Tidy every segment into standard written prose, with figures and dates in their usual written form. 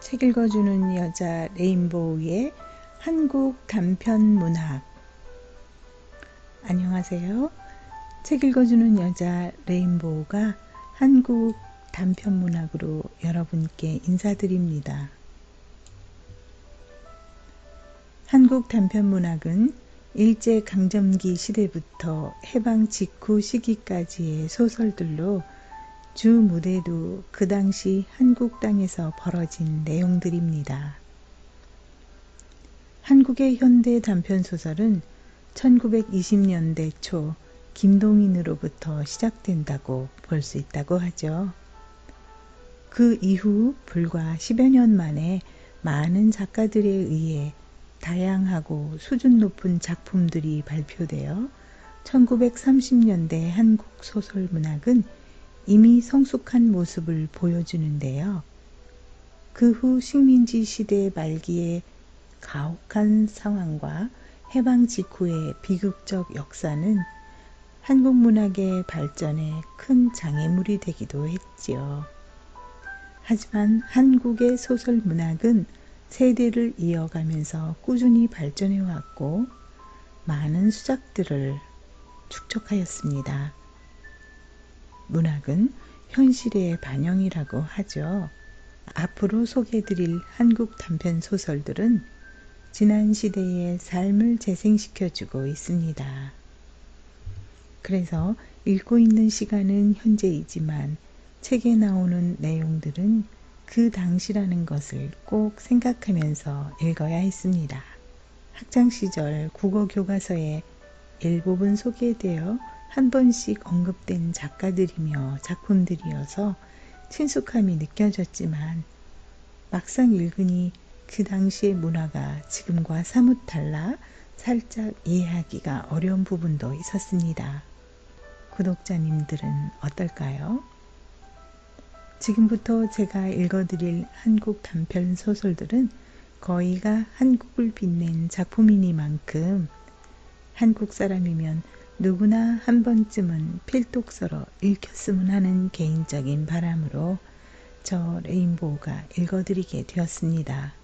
책 읽어주는 여자 레인보우의 한국 단편문학. 안녕하세요. 책 읽어주는 여자 레인보우가 한국 단편문학으로 여러분께 인사드립니다. 한국 단편문학은 일제강점기 시대부터 해방 직후 시기까지의 소설들로 주 무대도 그 당시 한국 땅에서 벌어진 내용들입니다. 한국의 현대 단편소설은 1920년대 초 김동인으로부터 시작된다고 볼 수 있다고 하죠. 그 이후 불과 10여 년 만에 많은 작가들에 의해 다양하고 수준 높은 작품들이 발표되어 1930년대 한국 소설문학은 이미 성숙한 모습을 보여주는데요. 그 후 식민지 시대 말기의 가혹한 상황과 해방 직후의 비극적 역사는 한국 문학의 발전에 큰 장애물이 되기도 했지요. 하지만 한국의 소설 문학은 세대를 이어가면서 꾸준히 발전해 왔고 많은 수작들을 축적하였습니다. 문학은 현실의 반영이라고 하죠. 앞으로 소개해드릴 한국 단편 소설들은 지난 시대의 삶을 재생시켜주고 있습니다. 그래서 읽고 있는 시간은 현재이지만 책에 나오는 내용들은 그 당시라는 것을 꼭 생각하면서 읽어야 했습니다. 학창시절 국어교과서에 일부분 소개되어 한 번씩 언급된 작가들이며 작품들이어서 친숙함이 느껴졌지만 막상 읽으니 그 당시의 문화가 지금과 사뭇 달라 살짝 이해하기가 어려운 부분도 있었습니다. 구독자님들은 어떨까요? 지금부터 제가 읽어드릴 한국 단편 소설들은 거의가 한국을 빛낸 작품이니만큼 한국 사람이면 누구나 한 번쯤은 필독서로 읽혔으면 하는 개인적인 바람으로 저 레인보우가 읽어드리게 되었습니다.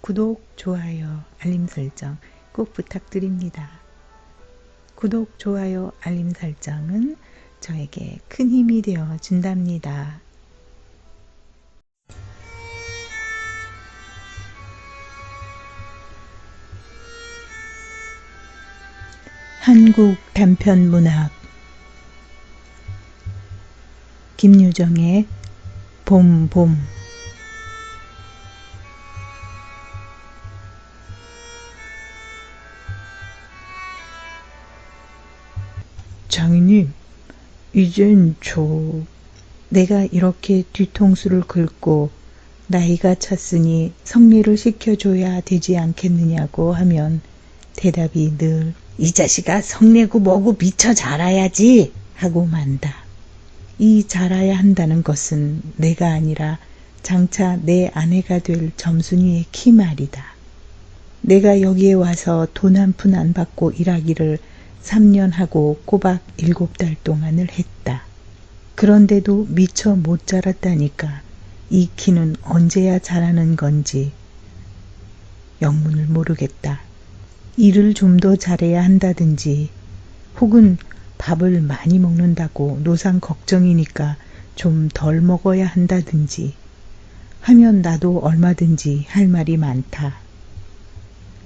구독, 좋아요, 알림 설정 꼭 부탁드립니다. 구독, 좋아요, 알림 설정은 저에게 큰 힘이 되어 준답니다. 한국 단편문학 김유정의 봄 장인님, 이젠 내가 이렇게 뒤통수를 긁고 나이가 찼으니 성례를 시켜줘야 되지 않겠느냐고 하면 대답이 늘 이 자식아 성내고 뭐고 미쳐 자라야지 하고 만다. 이 자라야 한다는 것은 내가 아니라 장차 내 아내가 될 점순이의 키 말이다. 내가 여기에 와서 돈 한 푼 안 받고 일하기를 3년 하고 꼬박 7달 동안을 했다. 그런데도 미처 못 자랐다니까 이 키는 언제야 자라는 건지 영문을 모르겠다. 일을 좀 더 잘해야 한다든지 혹은 밥을 많이 먹는다고 노상 걱정이니까 좀 덜 먹어야 한다든지 하면 나도 얼마든지 할 말이 많다.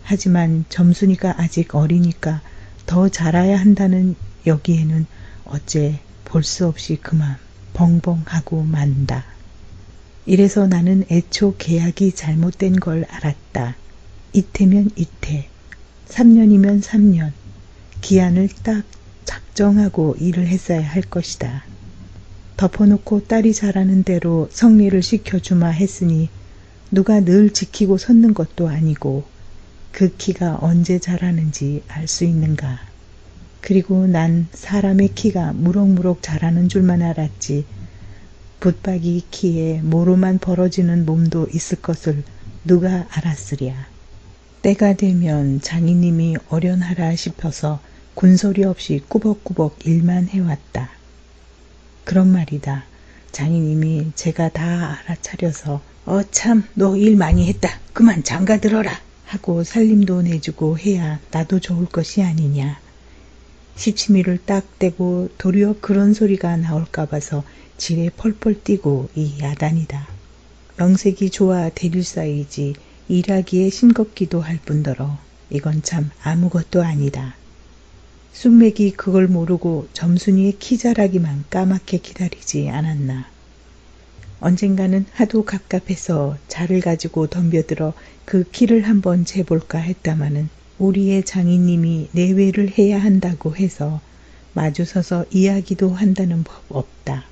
하지만 점순이가 아직 어리니까 더 자라야 한다는 여기에는 어째 볼 수 없이 그만 벙벙하고 만다. 이래서 나는 애초 계약이 잘못된 걸 알았다. 이태면 이태, 3년이면 3년, 기한을 딱 작정하고 일을 했어야 할 것이다. 덮어놓고 딸이 잘하는 대로 성례를 시켜주마 했으니 누가 늘 지키고 섰는 것도 아니고 그 키가 언제 자라는지 알 수 있는가. 그리고 난 사람의 키가 무럭무럭 자라는 줄만 알았지 붙박이 키에 모로만 벌어지는 몸도 있을 것을 누가 알았으랴. 때가 되면 장인님이 어련하라 싶어서 군소리 없이 꾸벅꾸벅 일만 해왔다. 그런 말이다. 장인님이 제가 다 알아차려서 참, 너 일 많이 했다. 그만 장가 들어라. 하고 살림도 내주고 해야 나도 좋을 것이 아니냐. 시치미를 딱 떼고 도리어 그런 소리가 나올까 봐서 지레 펄펄 뛰고 이 야단이다. 명색이 좋아 대릴 사이지 일하기에 싱겁기도 할 뿐더러 이건 참 아무것도 아니다. 숙맥이 그걸 모르고 점순이의 키 자라기만 까맣게 기다리지 않았나. 언젠가는 하도 갑갑해서 자를 가지고 덤벼들어 그 키를 한번 재볼까 했다마는 우리의 장인님이 내외를 해야 한다고 해서 마주서서 이야기도 한다는 법 없다.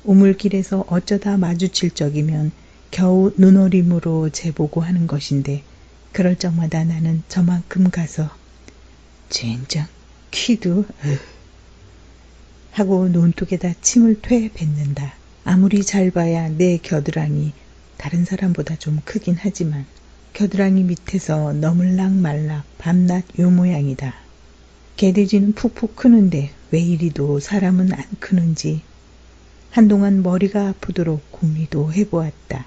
우물길에서 어쩌다 마주칠 적이면 겨우 눈어림으로 재보고 하는 것인데 그럴 적마다 나는 저만큼 가서 젠장 키도 하고 논둑에다 침을 퇴 뱉는다. 아무리 잘 봐야 내 겨드랑이 다른 사람보다 좀 크긴 하지만 겨드랑이 밑에서 너물락 말락 밤낮 요 모양이다. 개돼지는 푹푹 크는데 왜 이리도 사람은 안 크는지 한동안 머리가 아프도록 궁리도 해보았다.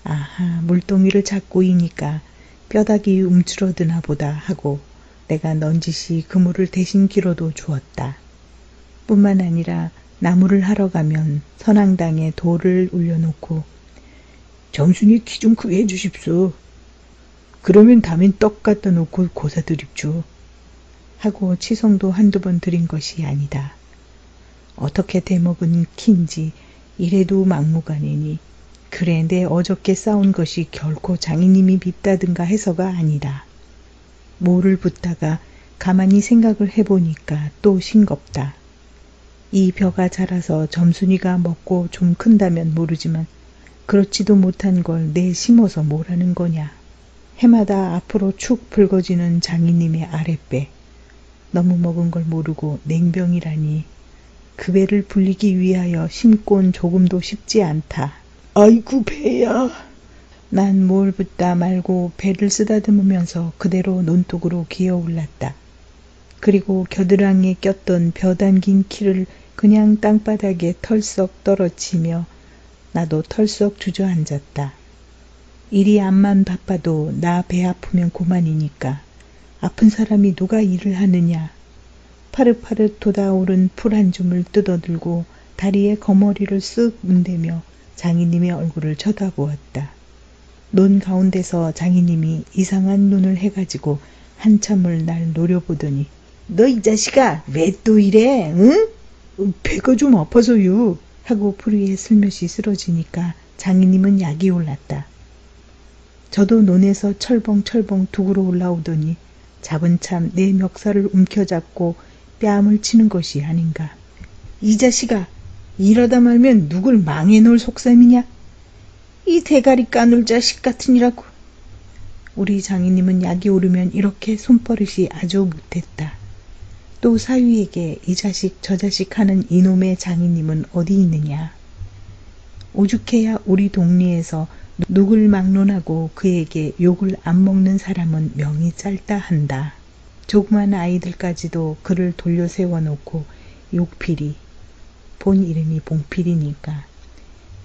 아하, 물동이를 잡고 이니까 뼈다귀 움츠러드나 보다 하고 내가 넌지시 그물을 대신 길어도 주었다. 뿐만 아니라 나무를 하러 가면 선앙당에 돌을 올려놓고 정순이 키 좀 크게 해주십소. 그러면 다음엔 떡 갖다 놓고 고사 드립죠. 하고 치성도 한두 번 드린 것이 아니다. 어떻게 대먹은 키인지 이래도 막무가내니 그래 내 어저께 싸운 것이 결코 장인님이 밉다든가 해서가 아니다. 뭐를 붓다가 가만히 생각을 해보니까 또 싱겁다. 이 벼가 자라서 점순이가 먹고 좀 큰다면 모르지만 그렇지도 못한 걸 내 심어서 뭐라는 거냐. 해마다 앞으로 축 붉어지는 장인님의 아랫배. 너무 먹은 걸 모르고 냉병이라니. 그 배를 불리기 위하여 심곤 조금도 쉽지 않다. 아이고 배야. 난 뭘 붓다 말고 배를 쓰다듬으면서 그대로 논둑으로 기어올랐다. 그리고 겨드랑이에 꼈던 벼 담긴 키를 그냥 땅바닥에 털썩 떨어치며 나도 털썩 주저앉았다. 일이 암만 바빠도 나 배 아프면 고만이니까 아픈 사람이 누가 일을 하느냐. 파릇파릇 돋아오른 풀 한 줌을 뜯어들고 다리에 거머리를 쓱 문대며 장인님의 얼굴을 쳐다보았다. 논 가운데서 장인님이 이상한 눈을 해가지고 한참을 날 노려보더니 너 이 자식아 왜 또 이래 응? 배가 좀 아파서요 하고 풀 위에 슬며시 쓰러지니까 장인님은 약이 올랐다. 저도 논에서 철벙철벙 둑으로 올라오더니 잡은 참 내 멱살을 움켜잡고 뺨을 치는 것이 아닌가. 이 자식아 이러다 말면 누굴 망해놓을 속셈이냐. 이 대가리 까눌 자식 같으니라고. 우리 장인님은 약이 오르면 이렇게 손버릇이 아주 못했다. 또 사위에게 이 자식 저 자식 하는 이놈의 장인님은 어디 있느냐. 오죽해야 우리 동리에서 누굴 막론하고 그에게 욕을 안 먹는 사람은 명이 짧다 한다. 조그만 아이들까지도 그를 돌려 세워놓고 욕필이, 본 이름이 봉필이니까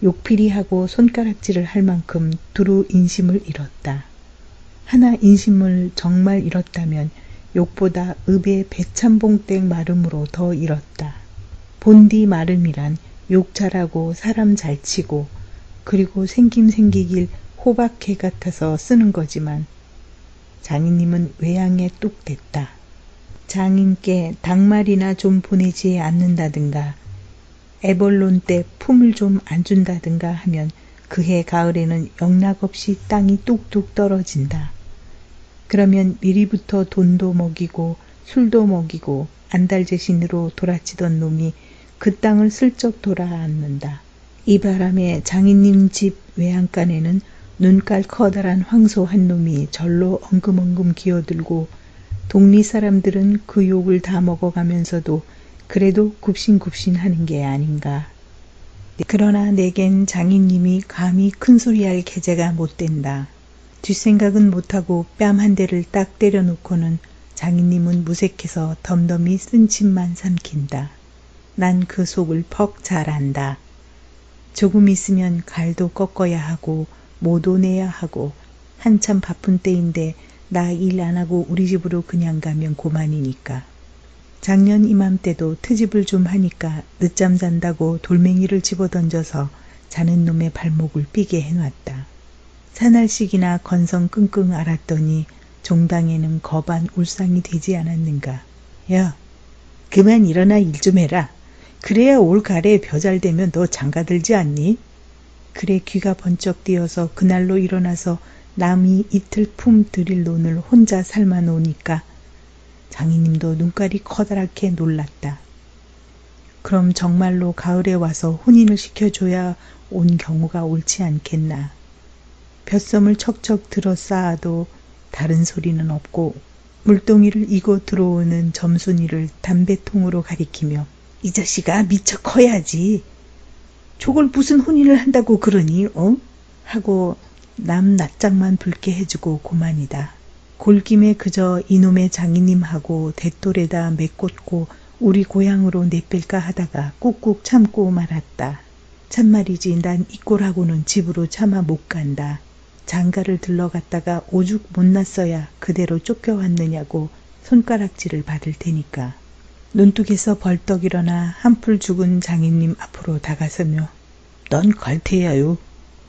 욕필이하고 손가락질을 할 만큼 두루 인심을 잃었다. 하나 인심을 정말 잃었다면 욕보다 읍의 배참봉땡 마름으로 더 잃었다. 본디 마름이란 욕 잘하고 사람 잘 치고 그리고 생김생기길 호박개 같아서 쓰는 거지만 장인님은 외양에 뚝 됐다. 장인께 닭말이나 좀 보내지 않는다든가 애벌론 때 품을 좀 안 준다든가 하면 그해 가을에는 영락없이 땅이 뚝뚝 떨어진다. 그러면 미리부터 돈도 먹이고 술도 먹이고 안달재신으로 돌아치던 놈이 그 땅을 슬쩍 돌아앉는다. 이 바람에 장인님 집 외양간에는 눈깔 커다란 황소 한 놈이 절로 엉금엉금 기어들고 동리 사람들은 그 욕을 다 먹어가면서도 그래도 굽신굽신 하는 게 아닌가. 그러나 내겐 장인님이 감히 큰소리할 계제가 못 된다. 뒷생각은 못하고 뺨 한 대를 딱 때려놓고는 장인님은 무색해서 덤덤히 쓴 침만 삼킨다. 난 그 속을 퍽 잘 안다. 조금 있으면 갈도 꺾어야 하고 못 오내야 하고 한참 바쁜 때인데 나 일 안 하고 우리 집으로 그냥 가면 고만이니까. 작년 이맘때도 트집을 좀 하니까 늦잠 잔다고 돌멩이를 집어던져서 자는 놈의 발목을 삐게 해놨다. 사날씩이나 건성 끙끙 앓았더니 종당에는 거반 울상이 되지 않았는가. 야, 그만 일어나 일 좀 해라. 그래야 올 가을에 벼 잘 되면 너 장가들지 않니? 그래 귀가 번쩍 뛰어서 그날로 일어나서 남이 이틀 품 들일 논을 혼자 삶아 놓으니까 장인님도 눈깔이 커다랗게 놀랐다. 그럼 정말로 가을에 와서 혼인을 시켜줘야 온 경우가 옳지 않겠나. 볕섬을 척척 들어 쌓아도 다른 소리는 없고 물동이를 이고 들어오는 점순이를 담배통으로 가리키며 이 자식아 미처 커야지. 저걸 무슨 혼인을 한다고 그러니 하고 남 낯짝만 붉게 해주고 고만이다. 골김에 그저 이놈의 장인님하고 대돌에다 메꽂고 우리 고향으로 내뺄까 하다가 꾹꾹 참고 말았다. 참말이지 난 이 꼴하고는 집으로 차마 못 간다. 장가를 들러갔다가 오죽 못났어야 그대로 쫓겨왔느냐고 손가락질을 받을 테니까. 눈뚝에서 벌떡 일어나 한풀 죽은 장인님 앞으로 다가서며 넌 갈태야요.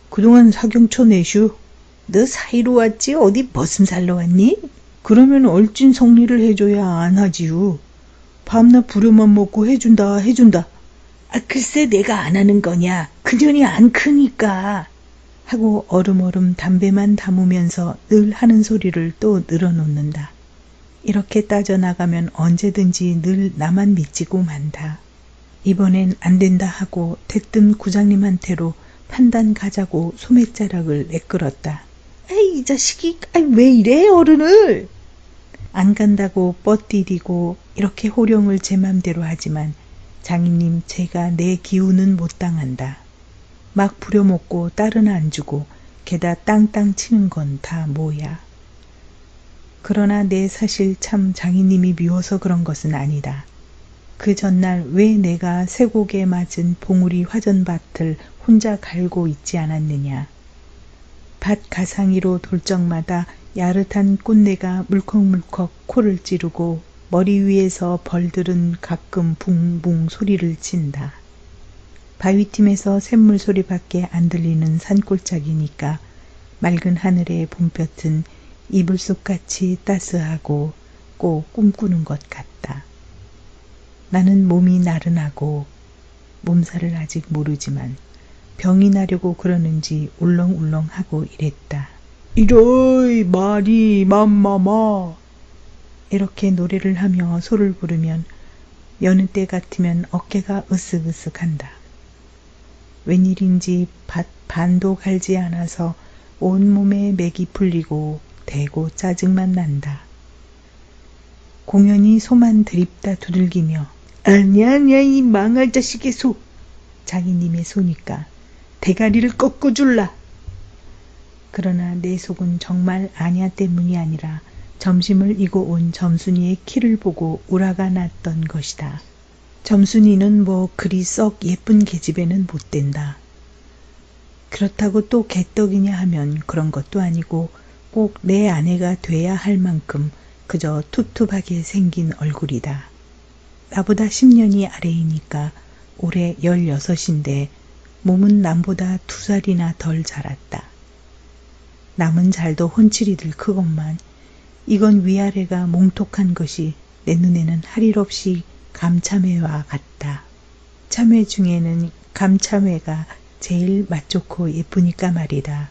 그동안 사경초 내슈. 너 사이로 왔지 어디 머슴살러 왔니? 그러면 얼찐 성리를 해줘야 안 하지요. 밤낮 부려만 먹고 해준다. 글쎄 내가 안 하는 거냐. 그년이 안 크니까. 하고 얼음얼음 담배만 담으면서 늘 하는 소리를 또 늘어놓는다. 이렇게 따져나가면 언제든지 늘 나만 믿지고 만다. 이번엔 안 된다 하고 대뜸 구장님한테로 판단 가자고 소매자락을 내끌었다. 에이 이 자식이 왜 이래 어른을. 안 간다고 뻗디디고 이렇게 호령을 제 맘대로 하지만 장인님 제가 내 기운은 못 당한다. 막 부려먹고 딸은 안 주고 게다 땅땅 치는 건 다 뭐야. 그러나 내 사실 참 장인님이 미워서 그런 것은 아니다. 그 전날 왜 내가 쇠고개 맞은 봉우리 화전밭을 혼자 갈고 있지 않았느냐. 밭 가상이로 돌 적마다 야릇한 꽃내가 물컥물컥 코를 찌르고 머리 위에서 벌들은 가끔 붕붕 소리를 친다. 바위틈에서 샘물 소리밖에 안 들리는 산골짜기니까 맑은 하늘의 봄볕은 이불속같이 따스하고 꼭 꿈꾸는 것 같다. 나는 몸이 나른하고 몸살을 아직 모르지만 병이 나려고 그러는지 울렁울렁하고 이랬다. 이러이 마리 맘마마. 이렇게 노래를 하며 소를 부르면 여느 때 같으면 어깨가 으쓱으쓱한다. 웬일인지 반도 갈지 않아서 온몸에 맥이 풀리고 대고 짜증만 난다. 공연히 소만 드립다 두들기며 아니야 이 망할 자식의 소. 장인님의 소니까 대가리를 꺾어줄라. 그러나 내 속은 정말 아냐 때문이 아니라 점심을 이고 온 점순이의 키를 보고 우라가 났던 것이다. 점순이는 뭐 그리 썩 예쁜 계집애는 못 된다. 그렇다고 또 개떡이냐 하면 그런 것도 아니고 꼭 내 아내가 돼야 할 만큼 그저 툭툭하게 생긴 얼굴이다. 나보다 10년이 아래이니까 올해 16인데 몸은 남보다 2살이나 덜 자랐다. 남은 잘도 혼칠이들 크건만 이건 위아래가 몽톡한 것이 내 눈에는 할 일 없이 감참회와 같다. 참회 중에는 감참회가 제일 맛 좋고 예쁘니까 말이다.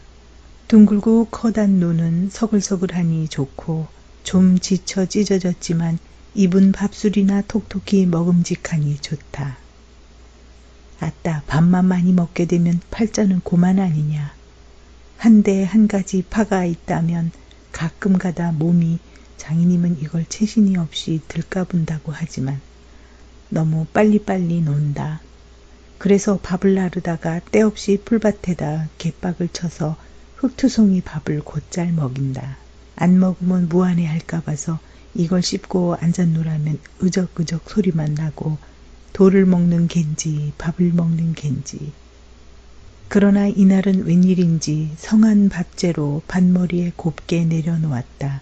둥글고 커단 눈은 서글서글하니 좋고 좀 지쳐 찢어졌지만 입은 밥술이나 톡톡히 먹음직하니 좋다. 아따 밥만 많이 먹게 되면 팔자는 고만 아니냐. 한데 한 가지 파가 있다면 가끔 가다 몸이 장인님은 이걸 채신이 없이 들까분다고 하지만 너무 빨리빨리 논다. 그래서 밥을 나르다가 때없이 풀밭에다 갯박을 쳐서 흙투성이 밥을 곧잘 먹인다. 안 먹으면 무안해할까 봐서 이걸 씹고 앉았노라면 으적으적 소리만 나고 돌을 먹는 갠지 밥을 먹는 갠지. 그러나 이날은 웬일인지 성한 밥재로 반머리에 곱게 내려놓았다.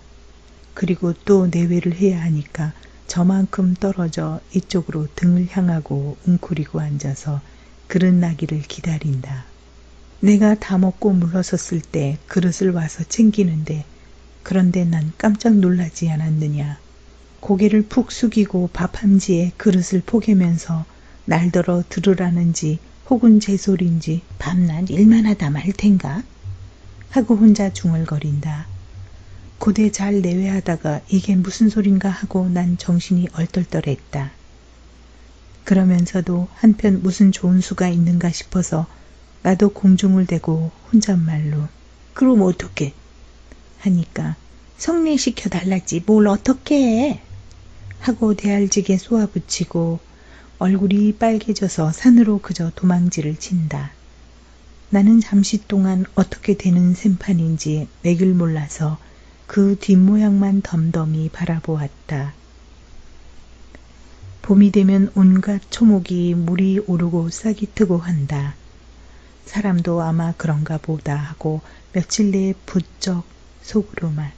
그리고 또 내외를 해야 하니까 저만큼 떨어져 이쪽으로 등을 향하고 웅크리고 앉아서 그릇 나기를 기다린다. 내가 다 먹고 물러섰을 때 그릇을 와서 챙기는데 그런데 난 깜짝 놀라지 않았느냐. 고개를 푹 숙이고 밥함지에 그릇을 포개면서 날더러 들으라는지 혹은 제 소리인지 밤낮 일만 하다 말 텐가 하고 혼자 중얼거린다. 고대 잘 내외하다가 이게 무슨 소린가 하고 난 정신이 얼떨떨했다. 그러면서도 한편 무슨 좋은 수가 있는가 싶어서 나도 공중을 대고 혼잣말로 그럼 어떡해? 하니까 성례시켜 달랐지 뭘 어떻게 해? 하고 대알지게 쏘아붙이고 얼굴이 빨개져서 산으로 그저 도망질을 친다. 나는 잠시 동안 어떻게 되는 셈판인지 맥을 몰라서 그 뒷모양만 덤덤히 바라보았다. 봄이 되면 온갖 초목이 물이 오르고 싹이 트고 한다. 사람도 아마 그런가 보다 하고 며칠 내에 부쩍 속으로만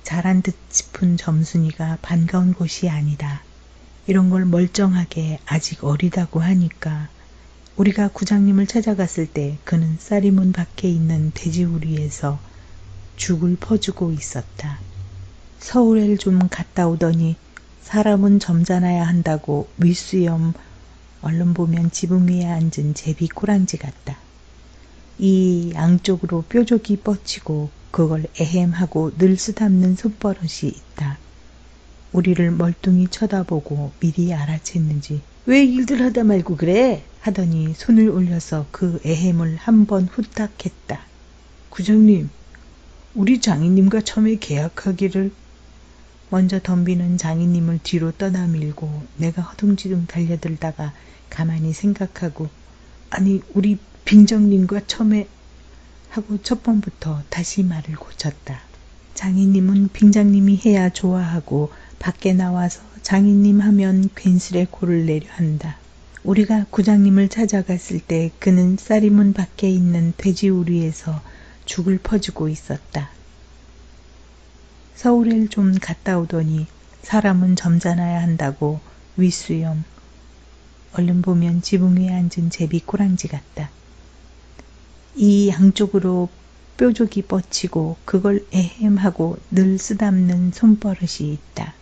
잘한 듯 싶은 점순이가 반가운 곳이 아니다. 이런 걸 멀쩡하게 아직 어리다고 하니까 우리가 구장님을 찾아갔을 때 그는 쌀이문 밖에 있는 돼지우리에서 죽을 퍼주고 있었다. 서울에 좀 갔다 오더니 사람은 점잖아야 한다고 윗수염 얼른 보면 지붕 위에 앉은 제비 꼬랑지 같다. 이 양쪽으로 뾰족이 뻗치고 그걸 에헴하고 늘 쓰담는 손버릇이 있다. 우리를 멀뚱히 쳐다보고 미리 알아챘는지 왜 일들 하다 말고 그래? 하더니 손을 올려서 그 에헴을 한번 후딱 했다. 구장님, 우리 장인님과 처음에 계약하기를. 먼저 덤비는 장인님을 뒤로 떠나밀고 내가 허둥지둥 달려들다가 가만히 생각하고 아니 우리 빙정님과 처음에 하고 첫 번부터 다시 말을 고쳤다. 장인님은 빙장님이 해야 좋아하고 밖에 나와서 장인님 하면 괜스레 코를 내려 한다. 우리가 구장님을 찾아갔을 때 그는 쌀이문 밖에 있는 돼지우리에서 죽을 퍼주고 있었다. 서울에 좀 갔다 오더니 사람은 점잖아야 한다고 윗수염 얼른 보면 지붕 위에 앉은 제비 꼬랑지 같다. 이 양쪽으로 뾰족이 뻗치고 그걸 에헴하고 늘 쓰담는 손버릇이 있다.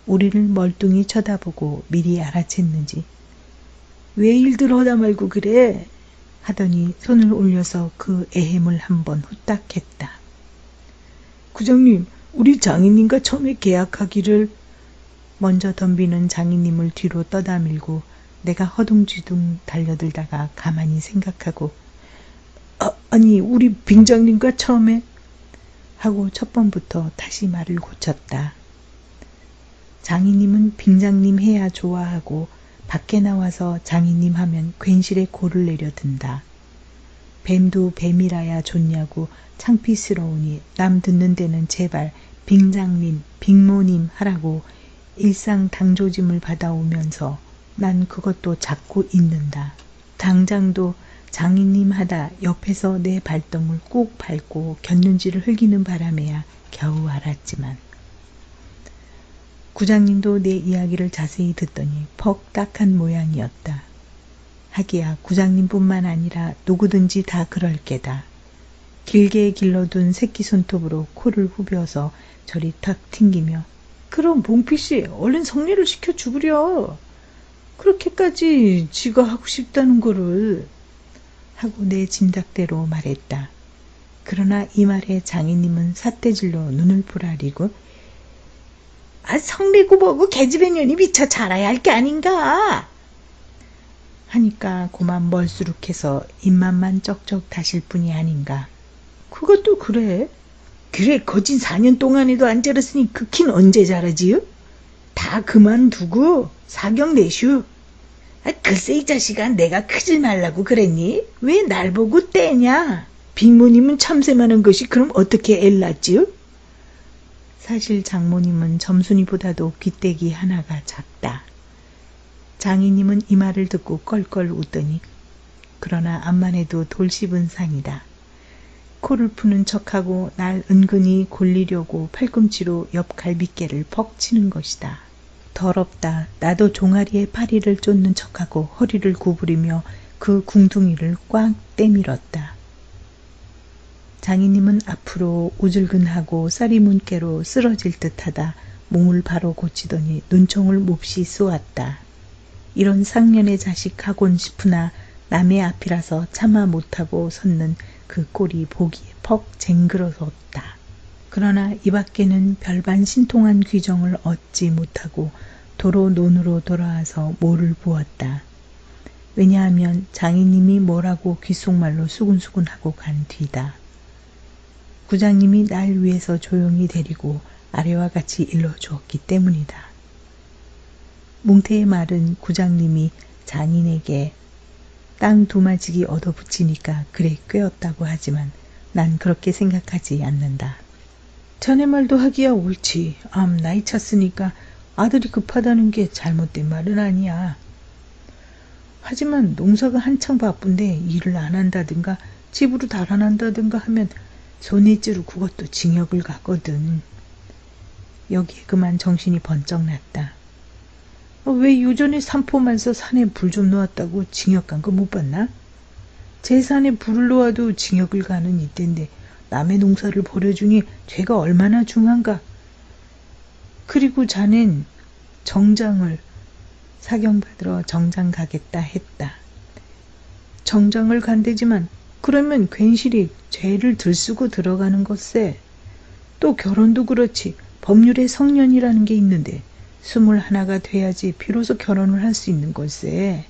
우리를 멀뚱히 쳐다보고 미리 알아챘는지 왜 일들 하다 말고 그래? 하더니 손을 올려서 그 에헴을 한번 후딱 했다. 구장님, 우리 장인님과 처음에 계약하기를. 먼저 덤비는 장인님을 뒤로 떠다밀고 내가 허둥지둥 달려들다가 가만히 생각하고 아니 우리 빙장님과 처음에 하고 첫 번부터 다시 말을 고쳤다. 장인님은 빙장님 해야 좋아하고 밖에 나와서 장인님 하면 괜시레 고를 내려든다. 뱀도 뱀이라야 좋냐고 창피스러우니 남 듣는 데는 제발 빙장님, 빙모님 하라고 일상 당조짐을 받아오면서 난 그것도 잡고 있는다. 당장도 장인님 하다 옆에서 내 발동을 꼭 밟고 곁눈질을 흘기는 바람에야 겨우 알았지만 구장님도 내 이야기를 자세히 듣더니 퍽 딱한 모양이었다. 하기야 구장님뿐만 아니라 누구든지 다 그럴 게다. 길게 길러둔 새끼 손톱으로 코를 후벼서 저리 탁 튕기며 그럼 봉피씨 얼른 성례를 시켜 죽으려. 그렇게까지 지가 하고 싶다는 거를 하고 내 짐작대로 말했다. 그러나 이 말에 장인님은 삿대질로 눈을 부라리고 성례고 뭐고 계집애 년이 미처 자라야 할 게 아닌가 하니까 고만 멀수룩해서 입맛만 쩍쩍 다실 뿐이 아닌가. 그것도 그래. 그래 거진 4년 동안에도 안 자랐으니 그 킨 언제 자라지요? 다 그만두고 사경 내슈. 글쎄 이 자식아 내가 크질 말라고 그랬니? 왜 날 보고 떼냐? 빅모님은 참새만한 것이 그럼 어떻게 애 낳지요? 사실 장모님은 점순이보다도 귀때기 하나가 작다. 장인님은 이 말을 듣고 껄껄 웃더니 그러나 암만 해도 돌 씹은 상이다. 코를 푸는 척하고 날 은근히 골리려고 팔꿈치로 옆 갈비뼈를 퍽 치는 것이다. 더럽다. 나도 종아리에 파리를 쫓는 척하고 허리를 구부리며 그 궁둥이를 꽉 때밀었다. 장인님은 앞으로 우줄근하고 쌀이문깨로 쓰러질 듯하다 몸을 바로 고치더니 눈총을 몹시 쏘았다. 이런 상년의 자식 하곤 싶으나 남의 앞이라서 차마 못하고 섰는 그 꼴이 보기에 퍽 쟁그러웠다. 그러나 이 밖에는 별반 신통한 귀정을 얻지 못하고 도로 논으로 돌아와서 모를 부었다. 왜냐하면 장인님이 뭐라고 귓속말로 수군수군하고 간 뒤다. 구장님이 날 위해서 조용히 데리고 아래와 같이 일러주었기 때문이다. 뭉태의 말은 구장님이 장인에게 땅 두마지기 얻어붙이니까 그래 꿰었다고 하지만 난 그렇게 생각하지 않는다. 자네 말도 하기야 옳지. 나이 찼으니까 아들이 급하다는 게 잘못된 말은 아니야. 하지만 농사가 한창 바쁜데 일을 안 한다든가 집으로 달아난다든가 하면 손해죄로 그것도 징역을 가거든. 여기에 그만 정신이 번쩍 났다. 왜 요전에 산포만서 산에 불 좀 놓았다고 징역 간 거 못 봤나? 제 산에 불을 놓아도 징역을 가는 이때인데 남의 농사를 버려주니 죄가 얼마나 중한가. 그리고 자넨 정장을 사경받으러 정장 가겠다 했다. 정장을 간대지만 그러면 괜시리 죄를 들쓰고 들어가는 것세. 또 결혼도 그렇지. 법률에 성년이라는 게 있는데 21가 돼야지 비로소 결혼을 할 수 있는 걸세.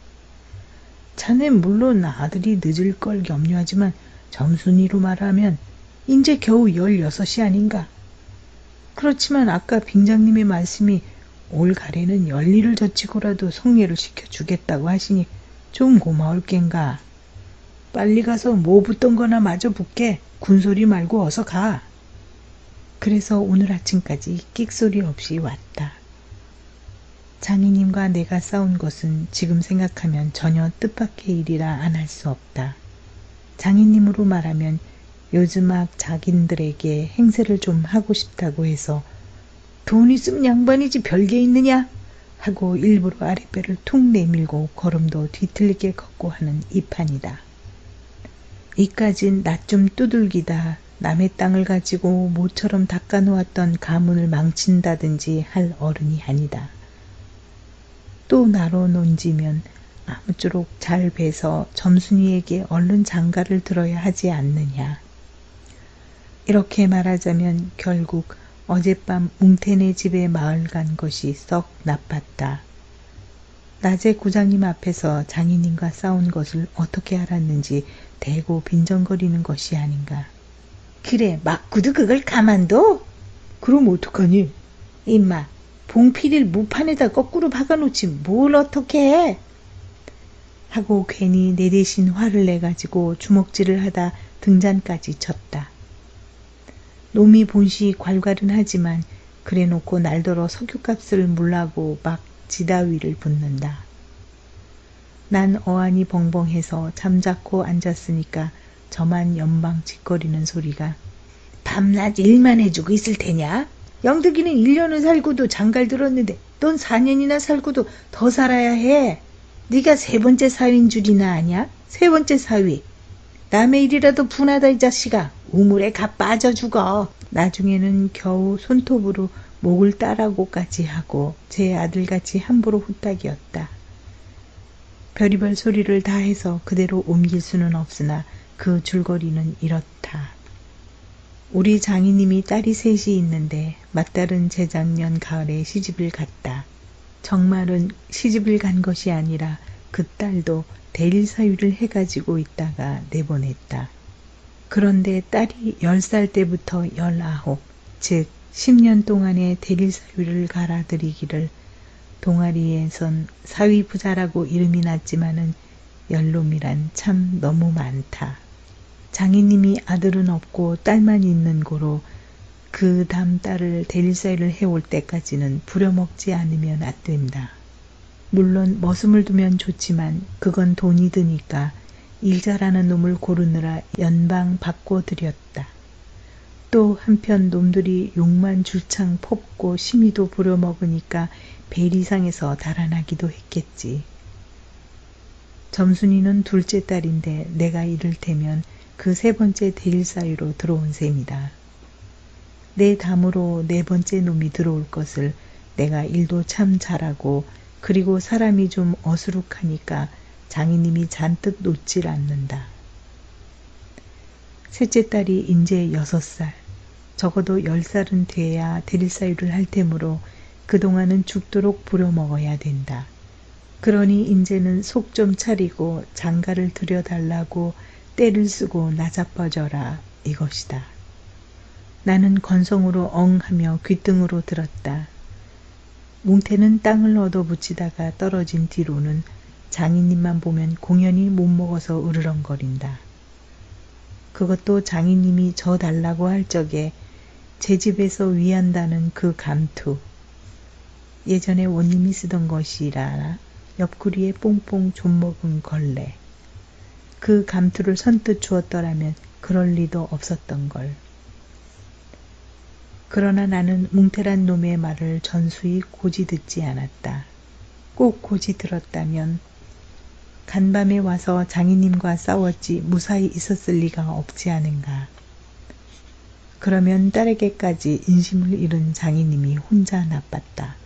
자네 물론 아들이 늦을 걸 염려하지만 점순이로 말하면 인제 겨우 16이 아닌가. 그렇지만 아까 빙장님의 말씀이 올가래는 열일을 젖히고라도 성례를 시켜주겠다고 하시니 좀 고마울 겐가. 빨리 가서 뭐 붙던 거나 마저 붙게. 군소리 말고 어서 가. 그래서 오늘 아침까지 끽소리 없이 왔다. 장인님과 내가 싸운 것은 지금 생각하면 전혀 뜻밖의 일이라 안 할 수 없다. 장인님으로 말하면 요즘막 자긴들에게 행세를 좀 하고 싶다고 해서 돈 있으면 양반이지 별게 있느냐 하고 일부러 아랫배를 툭 내밀고 걸음도 뒤틀리게 걷고 하는 이 판이다. 이까진 나 좀 두들기다 남의 땅을 가지고 모처럼 닦아놓았던 가문을 망친다든지 할 어른이 아니다. 또 나로 논지면 아무쪼록 잘 배서 점순이에게 얼른 장가를 들어야 하지 않느냐. 이렇게 말하자면 결국 어젯밤 뭉태네 집에 마을 간 것이 썩 나빴다. 낮에 구장님 앞에서 장인님과 싸운 것을 어떻게 알았는지 대고 빈정거리는 것이 아닌가. 그래 맞고도 그걸 가만둬? 그럼 어떡하니? 임마 봉필일 무판에다 거꾸로 박아놓지 뭘 어떻게 해? 하고 괜히 내 대신 화를 내가지고 주먹질을 하다 등잔까지 쳤다. 놈이 본시 괄괄은 하지만 그래놓고 날더러 석유값을 물라고 막 지다위를 붓는다. 난 어안이 벙벙해서 잠자코 앉았으니까 저만 연방짓거리는 소리가 밤낮 일만 해주고 있을 테냐? 영득이는 1년을 살고도 장가를 들었는데 넌 4년이나 살고도 더 살아야 해. 네가 3번째 사위인 줄이나 아냐? 3번째 사위. 남의 일이라도 분하다 이 자식아. 우물에 가 빠져 죽어. 나중에는 겨우 손톱으로 목을 따라고까지 하고 제 아들같이 함부로 후딱이었다. 별의별 소리를 다 해서 그대로 옮길 수는 없으나 그 줄거리는 이렇다. 우리 장인님이 딸이 셋이 있는데 맏딸은 재작년 가을에 시집을 갔다. 정말은 시집을 간 것이 아니라 그 딸도 대릴사유를 해가지고 있다가 내보냈다. 그런데 딸이 10살 때부터 19, 즉 10년 동안의 대릴사유를 갈아들이기를 동아리에선 사위부자라고 이름이 났지만은 연놈이란 참 너무 많다. 장인님이 아들은 없고 딸만 있는 고로 그 다음 딸을 대릴사유를 해올 때까지는 부려먹지 않으면 안 된다. 물론 머슴을 두면 좋지만 그건 돈이 드니까 일 잘하는 놈을 고르느라 연방 바꿔드렸다. 또 한편 놈들이 욕만 줄창 퍼붓고 심의도 부려먹으니까 배리상에서 달아나기도 했겠지. 점순이는 둘째 딸인데 내가 이를테면 그 세 번째 대일 사유로 들어온 셈이다. 내 담으로 네 번째 놈이 들어올 것을 내가 일도 참 잘하고 그리고 사람이 좀 어수룩하니까 장인님이 잔뜩 놓질 않는다. 셋째 딸이 인제 6살, 적어도 10살은 돼야 대릴사유를 할 테므로 그동안은 죽도록 부려먹어야 된다. 그러니 인제는 속 좀 차리고 장가를 들여달라고 때를 쓰고 나자빠져라 이것이다. 나는 건성으로 엉하며 귓등으로 들었다. 뭉태는 땅을 얻어붙이다가 떨어진 뒤로는 장인님만 보면 공연히 못 먹어서 으르렁거린다. 그것도 장인님이 저 달라고 할 적에 제 집에서 위한다는 그 감투. 예전에 원님이 쓰던 것이라 옆구리에 뽕뽕 좀먹은 걸레. 그 감투를 선뜻 주었더라면 그럴 리도 없었던 걸. 그러나 나는 뭉태란 놈의 말을 전수히 고지 듣지 않았다. 꼭 고지 들었다면 간밤에 와서 장인님과 싸웠지 무사히 있었을 리가 없지 않은가. 그러면 딸에게까지 인심을 잃은 장인님이 혼자 나빴다.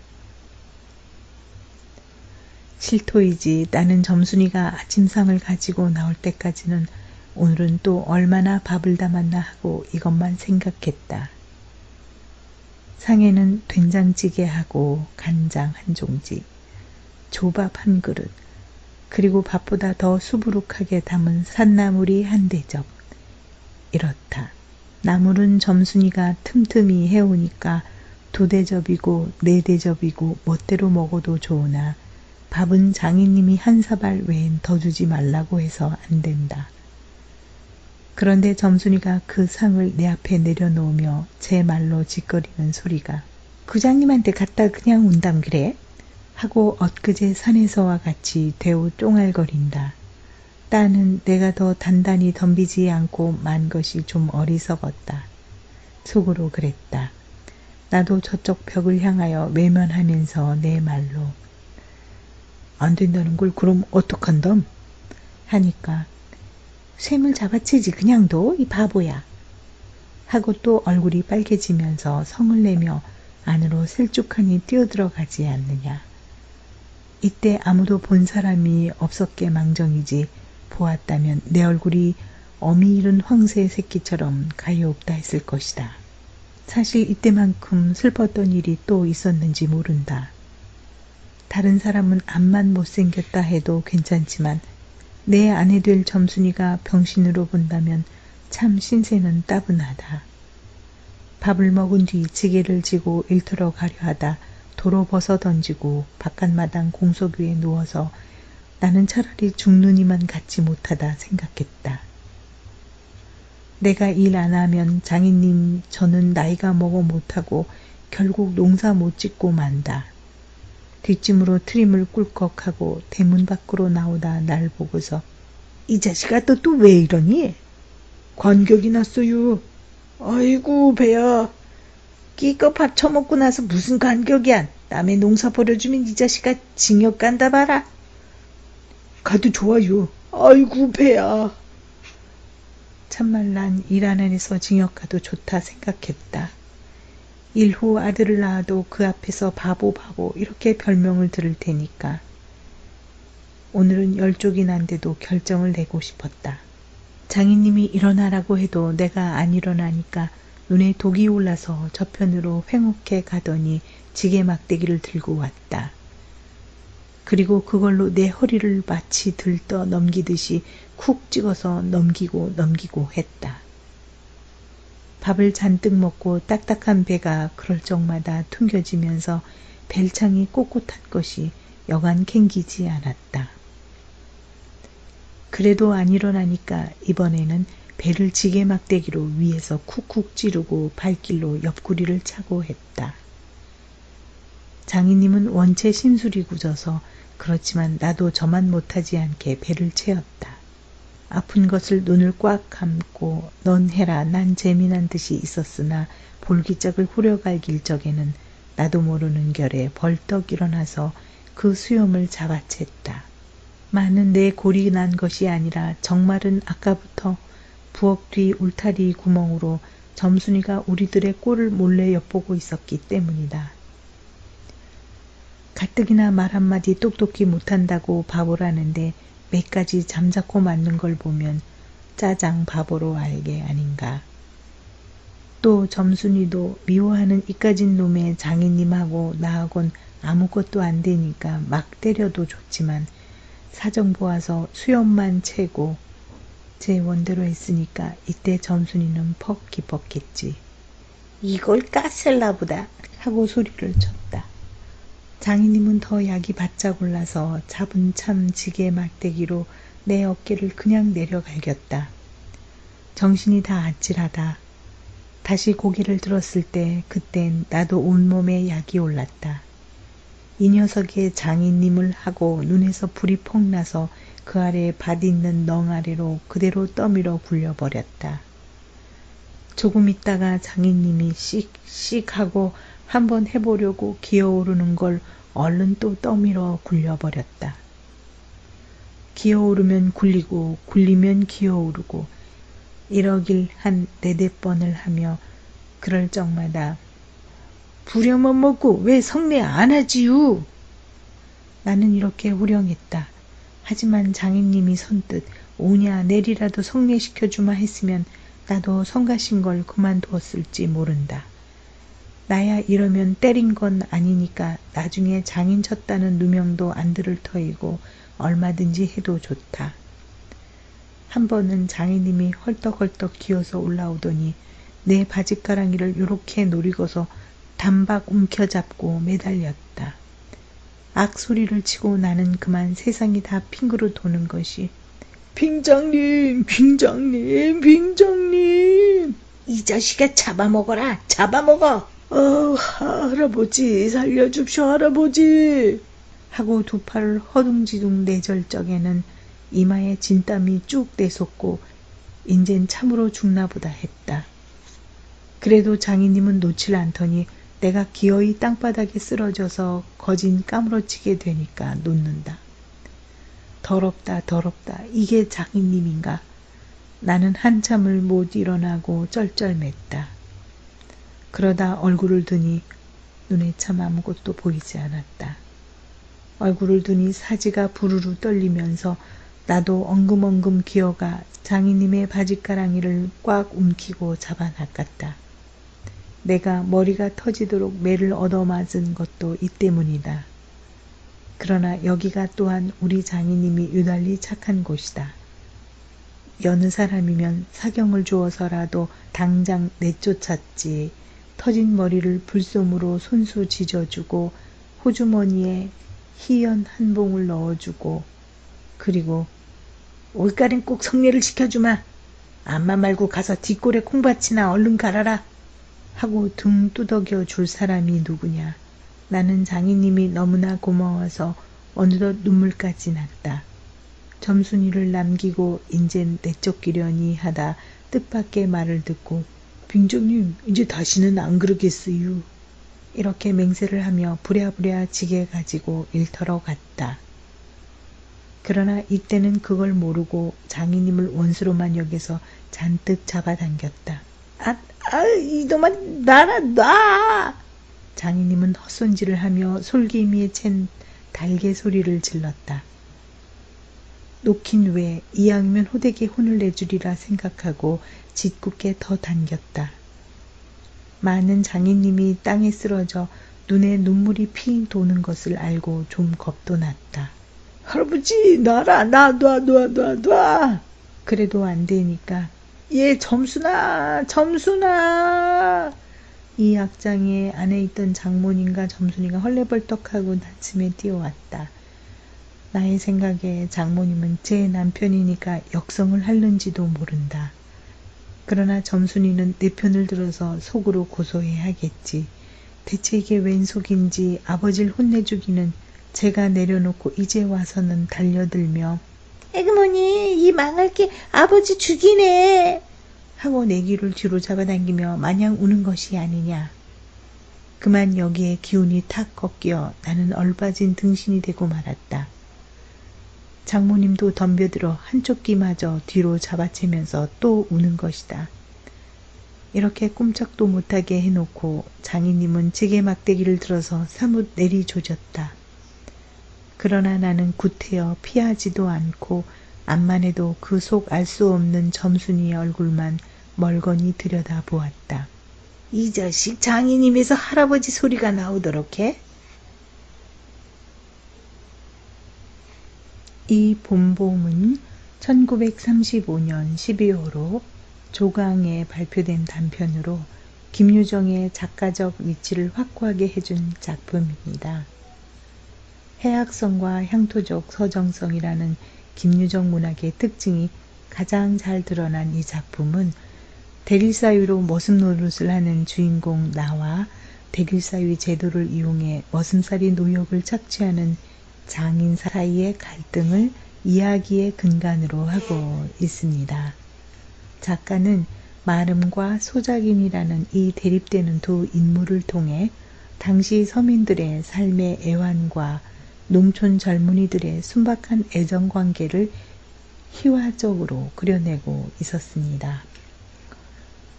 실토이지 나는 점순이가 아침상을 가지고 나올 때까지는 오늘은 또 얼마나 밥을 담았나 하고 이것만 생각했다. 상에는 된장찌개하고 간장 한 종지, 조밥 한 그릇, 그리고 밥보다 더 수부룩하게 담은 산나물이 한 대접. 이렇다. 나물은 점순이가 틈틈이 해오니까 2대접이고 4대접이고 멋대로 먹어도 좋으나 밥은 장인님이 한 사발 외엔 더 주지 말라고 해서 안 된다. 그런데 점순이가 그 상을 내 앞에 내려놓으며 제 말로 짓거리는 소리가 구장님한테 갔다 그냥 온담 그래? 하고 엊그제 산에서와 같이 대우 쫑알거린다. 따는 내가 더 단단히 덤비지 않고 만 것이 좀 어리석었다. 속으로 그랬다. 나도 저쪽 벽을 향하여 외면하면서 내 말로 안 된다는 걸 그럼 어떡한담? 하니까 쇠물 잡아채지 그냥 둬 이 바보야. 하고 또 얼굴이 빨개지면서 성을 내며 안으로 셀쭉하니 뛰어들어가지 않느냐. 이때 아무도 본 사람이 없었게 망정이지 보았다면 내 얼굴이 어미 잃은 황새 새끼처럼 가엾다 했을 것이다. 사실 이때만큼 슬펐던 일이 또 있었는지 모른다. 다른 사람은 앞만 못생겼다 해도 괜찮지만 내 아내 될 점순이가 병신으로 본다면 참 신세는 따분하다. 밥을 먹은 뒤 지게를 지고 일터로 가려 하다 도로 벗어 던지고 바깥마당 공석 위에 누워서 나는 차라리 죽느니만 갖지 못하다 생각했다. 내가 일 안 하면 장인님 저는 나이가 먹어 못하고 결국 농사 못 짓고 만다. 뒷짐으로 트림을 꿀꺽하고 대문 밖으로 나오다 날 보고서 이 자식아 또 왜 이러니? 관격이 났어요. 아이고 배야. 끼껏 밥 처먹고 나서 무슨 간격이야. 남의 농사 버려주면 이 자식아 징역 간다 봐라. 가도 좋아요. 아이고 배야. 참말 난 일 안 해서 징역 가도 좋다 생각했다. 일후 아들을 낳아도 그 앞에서 바보 이렇게 별명을 들을 테니까. 오늘은 열쪽이 난데도 결정을 내고 싶었다. 장인님이 일어나라고 해도 내가 안 일어나니까 눈에 독이 올라서 저편으로 횡혹해 가더니 지게 막대기를 들고 왔다. 그리고 그걸로 내 허리를 마치 들떠 넘기듯이 쿡 찍어서 넘기고 했다. 밥을 잔뜩 먹고 딱딱한 배가 그럴 적마다 퉁겨지면서 벨창이 꼿꼿한 것이 여간 캥기지 않았다. 그래도 안 일어나니까 이번에는 배를 지게 막대기로 위에서 쿡쿡 찌르고 발길로 옆구리를 차고 했다. 장인님은 원체 심술이 굳어서 그렇지만 나도 저만 못하지 않게 배를 채웠다. 아픈 것을 눈을 꽉 감고 넌 해라 난 재미난 듯이 있었으나 볼기짝을 후려갈길 적에는 나도 모르는 결에 벌떡 일어나서 그 수염을 잡아챘다. 마는 내 골이 난 것이 아니라 정말은 아까부터 부엌 뒤 울타리 구멍으로 점순이가 우리들의 꼴을 몰래 엿보고 있었기 때문이다. 가뜩이나 말 한마디 똑똑히 못한다고 바보라는데 몇 가지 잠자코 맞는 걸 보면 짜장 바보로 알게 아닌가. 또 점순이도 미워하는 이까진 놈의 장인님하고 나하곤 아무것도 안 되니까 막 때려도 좋지만 사정 보아서 수염만 채고 제 원대로 했으니까 이때 점순이는 퍽 기뻤겠지. 이걸 깠을라 보다 하고 소리를 쳤다. 장인님은 더 약이 바짝 올라서 잡은 참 지게 막대기로 내 어깨를 그냥 내려갈겼다. 정신이 다 아찔하다. 다시 고개를 들었을 때 그땐 나도 온몸에 약이 올랐다. 이 녀석의 장인님을 하고 눈에서 불이 폭 나서 그 아래에 밭 있는 넝 아래로 그대로 떠밀어 굴려버렸다. 조금 있다가 장인님이 씩씩 하고 한번 해보려고 기어오르는 걸 얼른 또 떠밀어 굴려버렸다. 기어오르면 굴리고 굴리면 기어오르고 이러길 한 4-5번을 하며 그럴 적마다 부려만 먹고 왜 성례 안 하지요? 나는 이렇게 후령했다. 하지만 장인님이 선뜻 오냐 내리라도 성례시켜주마 했으면 나도 성가신 걸 그만두었을지 모른다. 나야 이러면 때린 건 아니니까 나중에 장인 쳤다는 누명도 안 들을 터이고 얼마든지 해도 좋다. 한 번은 장인님이 헐떡헐떡 기어서 올라오더니 내 바짓가랑이를 요렇게 노리고서 단박 움켜잡고 매달렸다. 악소리를 치고 나는 그만 세상이 다 핑그로 도는 것이 빙장님, 빙장님, 빙장님 이 자식아 잡아먹어라, 잡아먹어. 할아버지 살려줍쇼 할아버지 하고 두 팔을 허둥지둥 내절 적에는 이마에 진땀이 쭉 내솟고 인젠 참으로 죽나보다 했다. 그래도 장인님은 놓질 않더니 내가 기어이 땅바닥에 쓰러져서 거진 까무러치게 되니까 놓는다. 더럽다 더럽다 이게 장인님인가. 나는 한참을 못 일어나고 쩔쩔맸다. 그러다 얼굴을 드니 눈에 참 아무것도 보이지 않았다. 얼굴을 드니 사지가 부르르 떨리면서 나도 엉금엉금 기어가 장인님의 바짓가랑이를 꽉 움키고 잡아낚았다. 내가 머리가 터지도록 매를 얻어맞은 것도 이 때문이다. 그러나 여기가 또한 우리 장인님이 유달리 착한 곳이다. 여느 사람이면 사경을 주어서라도 당장 내쫓았지. 터진 머리를 불솜으로 손수 지져주고 호주머니에 희연 한 봉을 넣어주고 그리고 올가린 꼭 성례를 시켜주마. 암마 말고 가서 뒷골에 콩밭이나 얼른 갈아라 하고 등 두덕여 줄 사람이 누구냐. 나는 장인님이 너무나 고마워서 어느덧 눈물까지 났다. 점순이를 남기고 인젠 내쫓기려니 하다 뜻밖의 말을 듣고 빙장님 이제 다시는 안 그러겠어요. 이렇게 맹세를 하며 부랴부랴 지게 가지고 일터로 갔다. 그러나 이때는 그걸 모르고 장인님을 원수로만 여겨서 잔뜩 잡아당겼다. 이놈아 놔라 놔! 장인님은 헛손질을 하며 솔기미에 챈 달개 소리를 질렀다. 놓긴 왜 이왕이면 호되게 혼을 내주리라 생각하고 짓궂게 더 당겼다. 많은 장인님이 땅에 쓰러져 눈에 눈물이 핑 도는 것을 알고 좀 겁도 났다. 할아버지 놔라 놔. 그래도 안 되니까 점순아 이 악장에 안에 있던 장모님과 점순이가 헐레벌떡하고 나침에 뛰어왔다. 나의 생각에 장모님은 제 남편이니까 역성을 하는지도 모른다. 그러나 점순이는 내 편을 들어서 속으로 고소해야겠지. 대체 이게 웬 속인지 아버지를 혼내주기는 제가 내려놓고 이제 와서는 달려들며 에그머니, 이 망할 게 아버지 죽이네. 하고 내 귀를 뒤로 잡아당기며 마냥 우는 것이 아니냐. 그만 여기에 기운이 탁 꺾여 나는 얼빠진 등신이 되고 말았다. 장모님도 덤벼들어 한쪽 귀마저 뒤로 잡아채면서 또 우는 것이다. 이렇게 꼼짝도 못하게 해놓고 장인님은 지게 막대기를 들어서 사뭇 내리조졌다. 그러나 나는 구태여 피하지도 않고 암만 해도 그 속 알 수 없는 점순이의 얼굴만 멀거니 들여다보았다. 이 자식 장인님에서 할아버지 소리가 나오도록 해? 이 본봄은 1935년 12호로 조강에 발표된 단편으로 김유정의 작가적 위치를 확고하게 해준 작품입니다. 해학성과 향토적 서정성이라는 김유정 문학의 특징이 가장 잘 드러난 이 작품은 대릴사위로 머슴 노릇을 하는 주인공 나와 대릴사위 제도를 이용해 머슴살이 노역을 착취하는 장인 사이의 갈등을 이야기의 근간으로 하고 있습니다. 작가는 마름과 소작인이라는 이 대립되는 두 인물을 통해 당시 서민들의 삶의 애환과 농촌 젊은이들의 순박한 애정관계를 희화적으로 그려내고 있었습니다.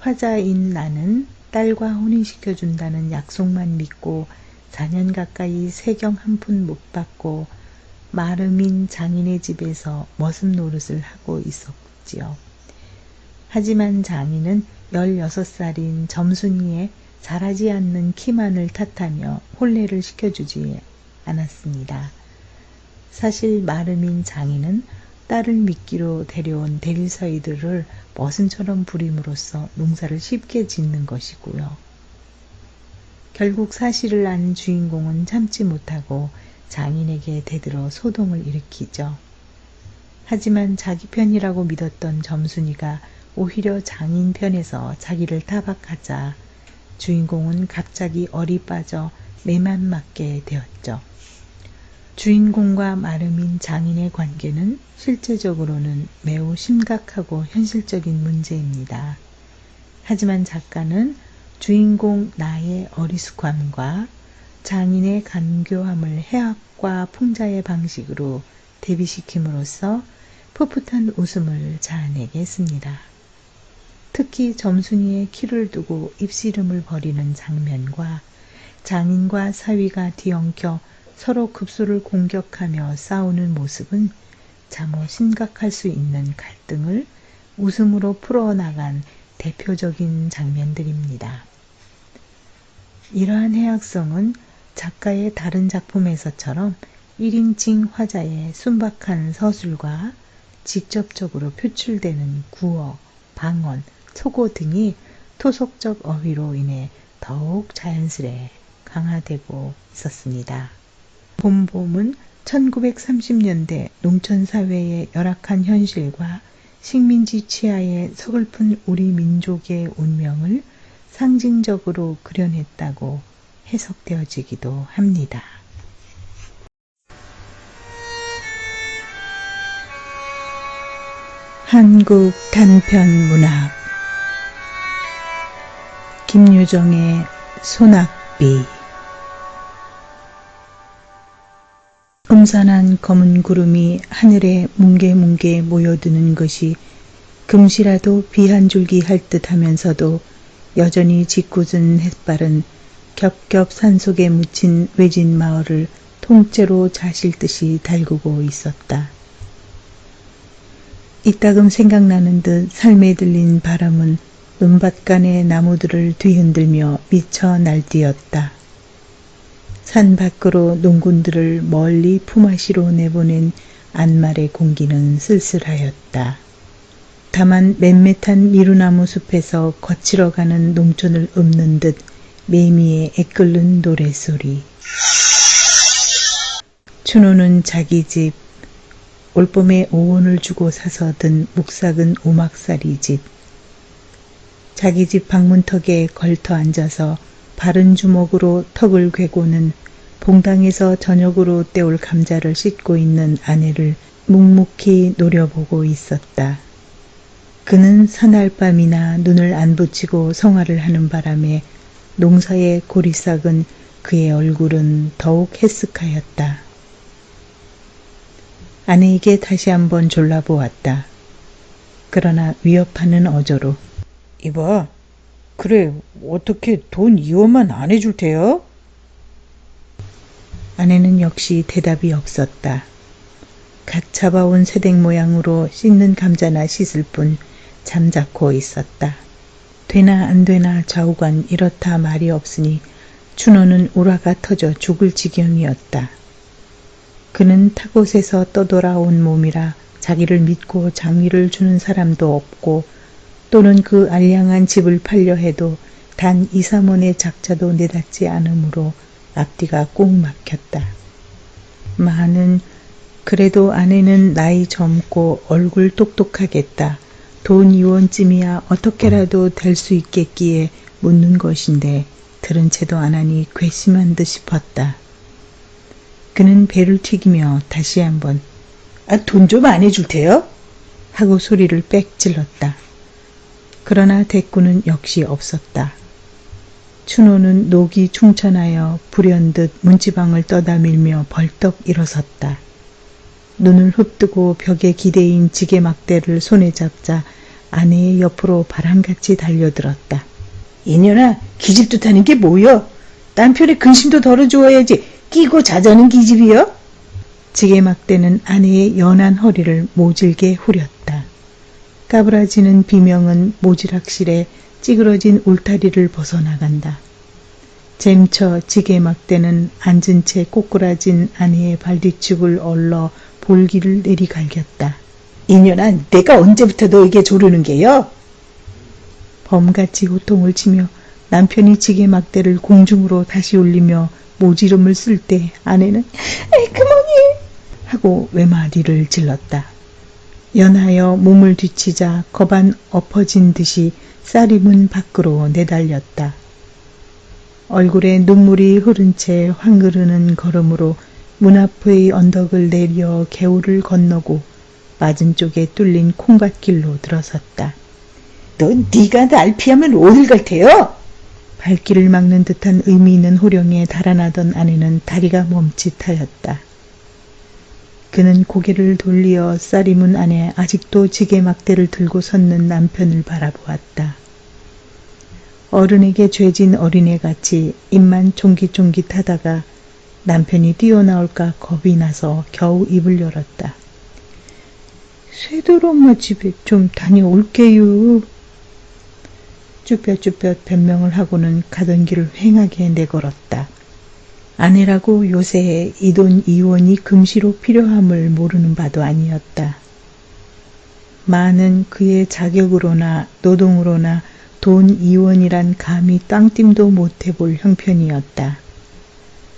화자인 나는 딸과 혼인시켜준다는 약속만 믿고 4년 가까이 세경 한 푼 못 받고 마름인 장인의 집에서 머슴 노릇을 하고 있었지요. 하지만 장인은 16살인 점순이의 자라지 않는 키만을 탓하며 혼례를 시켜주지 않았습니다. 사실 마름인 장인은 딸을 미끼로 데려온 대릴서이들을 머슴처럼 부림으로써 농사를 쉽게 짓는 것이고요. 결국 사실을 아는 주인공은 참지 못하고 장인에게 대들어 소동을 일으키죠. 하지만 자기 편이라고 믿었던 점순이가 오히려 장인 편에서 자기를 타박하자 주인공은 갑자기 얼이 빠져 매만 맞게 되었죠. 주인공과 마름인 장인의 관계는 실제적으로는 매우 심각하고 현실적인 문제입니다. 하지만 작가는 주인공 나의 어리숙함과 장인의 간교함을 해학과 풍자의 방식으로 대비시킴으로써 풋풋한 웃음을 자아내게 했습니다. 특히 점순이의 키를 두고 입씨름을 벌이는 장면과 장인과 사위가 뒤엉켜 서로 급소를 공격하며 싸우는 모습은 잠옷 심각할 수 있는 갈등을 웃음으로 풀어나간 대표적인 장면들입니다. 이러한 해학성은 작가의 다른 작품에서처럼 1인칭 화자의 순박한 서술과 직접적으로 표출되는 구어, 방언, 속어 등이 토속적 어휘로 인해 더욱 자연스레 강화되고 있었습니다. 본봄은 1930년대 농촌사회의 열악한 현실과 식민지 치하의 서글픈 우리 민족의 운명을 상징적으로 그려냈다고 해석되어지기도 합니다. 한국 단편문학 김유정의 소낙비. 음산한 검은 구름이 하늘에 뭉게뭉게 모여드는 것이 금시라도 비 한 줄기 할 듯 하면서도 여전히 짓궂은 햇발은 겹겹 산속에 묻힌 외진 마을을 통째로 자실 듯이 달구고 있었다. 이따금 생각나는 듯 삶에 들린 바람은 은밭간의 나무들을 뒤흔들며 미쳐 날뛰었다. 산 밖으로 농군들을 멀리 품앗이로 내보낸 안말의 공기는 쓸쓸하였다. 다만 맴매탄 미루나무 숲에서 거칠어 가는 농촌을 읊는 듯 매미의 애끓는 노랫소리. 춘우는 자기 집, 올봄에 5원을 주고 사서 든 묵삭은 오막살이 집, 자기 집 방문턱에 걸터 앉아서 바른 주먹으로 턱을 괴고는 봉당에서 저녁으로 떼올 감자를 씻고 있는 아내를 묵묵히 노려보고 있었다. 그는 사날밤이나 눈을 안 붙이고 성화를 하는 바람에 농사의 골이 싹은 그의 얼굴은 더욱 해쓱하였다. 아내에게 다시 한번 졸라보았다. 그러나 위협하는 어조로 이봐, 그래 어떻게 돈 2원만 안 해줄 테요? 아내는 역시 대답이 없었다. 갓 잡아온 새댁 모양으로 씻는 감자나 씻을 뿐 잠자코 있었다. 되나 안 되나 좌우간 이렇다 말이 없으니 춘호는 우라가 터져 죽을 지경이었다. 그는 타곳에서 떠돌아온 몸이라 자기를 믿고 장위를 주는 사람도 없고 또는 그 알량한 집을 팔려 해도 단 2, 3원의 작자도 내닫지 않으므로 앞뒤가 꼭 막혔다. 마는 그래도 아내는 나이 젊고 얼굴 똑똑하겠다. 돈 2원쯤이야 어떻게라도 될 수 있겠기에 묻는 것인데 들은 채도 안 하니 괘씸한 듯 싶었다. 그는 배를 튀기며 다시 한번 돈 좀 안 해줄 테요? 하고 소리를 빽 질렀다. 그러나 대꾸는 역시 없었다. 춘호는 녹이 충천하여 불현듯 문지방을 떠다밀며 벌떡 일어섰다. 눈을 흡뜨고 벽에 기대인 지게막대를 손에 잡자 아내의 옆으로 바람같이 달려들었다. 이년아, 기집도 타는 게 뭐여? 남편의 근심도 덜어주어야지 끼고 자자는 기집이여? 지게막대는 아내의 연한 허리를 모질게 후렸다. 까부라지는 비명은 모지락실에 찌그러진 울타리를 벗어나간다. 잼쳐 지게막대는 앉은 채 꼬꾸라진 아내의 발뒤축을 얼러 볼기를 내리갈겼다. 이년아, 내가 언제부터 너에게 조르는 게요? 범같이 호통을 치며 남편이 지게막대를 공중으로 다시 올리며 모지름을 쓸 때 아내는 그만해 하고 외마디를 질렀다. 연하여 몸을 뒤치자 거반 엎어진 듯이 쌀이문 밖으로 내달렸다. 얼굴에 눈물이 흐른 채 황그르는 걸음으로 문 앞의 언덕을 내려 개울을 건너고 맞은 쪽에 뚫린 콩밭길로 들어섰다. 네가 날 피하면 어딜 갈 테요? 발길을 막는 듯한 의미 있는 호령에 달아나던 아내는 다리가 멈칫하였다. 그는 고개를 돌리어 쌀이문 안에 아직도 지게막대를 들고 섰는 남편을 바라보았다. 어른에게 죄진 어린애같이 입만 쫑깃쫑깃하다가 남편이 뛰어나올까 겁이 나서 겨우 입을 열었다. 쇠돌 엄마 집에 좀 다녀올게요. 쭈뼛쭈뼛 변명을 하고는 가던 길을 휑하게 내걸었다. 아내라고 요새 이 돈 2원이 금시로 필요함을 모르는 바도 아니었다. 마는 그의 자격으로나 노동으로나 돈 2원이란 감히 땅띵도 못해볼 형편이었다.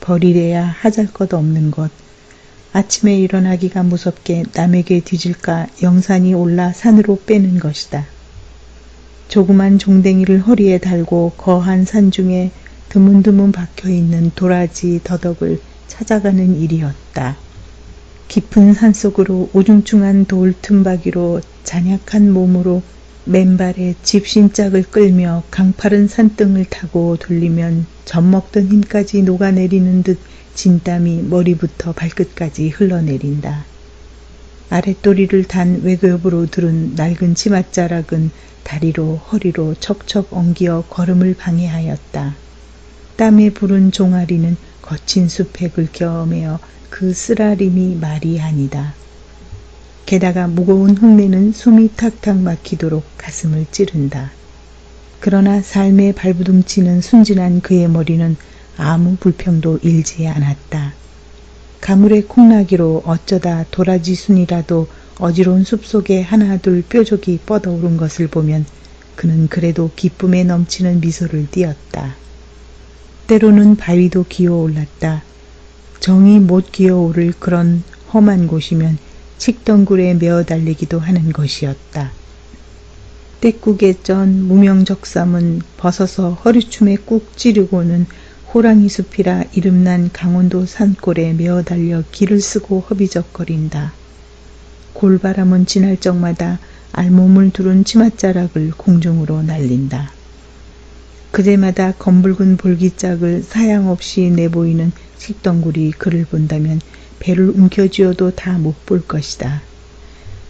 버리래야 하잘것 없는 것, 아침에 일어나기가 무섭게 남에게 뒤질까 영산이 올라 산으로 빼는 것이다. 조그만 종댕이를 허리에 달고 거한 산중에 드문드문 박혀있는 도라지 더덕을 찾아가는 일이었다. 깊은 산속으로 우중충한 돌 틈바귀로 잔약한 몸으로 맨발에 집신짝을 끌며 강파른 산등을 타고 돌리면 젖먹던 힘까지 녹아내리는 듯 진땀이 머리부터 발끝까지 흘러내린다. 아랫도리를 단 외급으로 두른 낡은 치맛자락은 다리로 허리로 척척 엉기어 걸음을 방해하였다. 땀에 부른 종아리는 거친 숲에 긁혀매어 그 쓰라림이 말이 아니다. 게다가 무거운 흙내는 숨이 탁탁 막히도록 가슴을 찌른다. 그러나 삶의 발부둥치는 순진한 그의 머리는 아무 불평도 일지 않았다. 가물의 콩나기로 어쩌다 도라지 순이라도 어지러운 숲속에 하나둘 뾰족이 뻗어오른 것을 보면 그는 그래도 기쁨에 넘치는 미소를 띄었다. 때로는 바위도 기어올랐다. 정이 못 기어오를 그런 험한 곳이면 칡덩굴에 메어 달리기도 하는 것이었다. 떼국에 쩐 무명적삼은 벗어서 허리춤에 꾹 찌르고는 호랑이 숲이라 이름난 강원도 산골에 메어 달려 길을 쓰고 허비적거린다. 골바람은 지날 적마다 알몸을 두른 치맛자락을 공중으로 날린다. 그때마다 검붉은 볼기짝을 사양없이 내보이는 식덩굴이 그를 본다면 배를 움켜쥐어도 다 못 볼 것이다.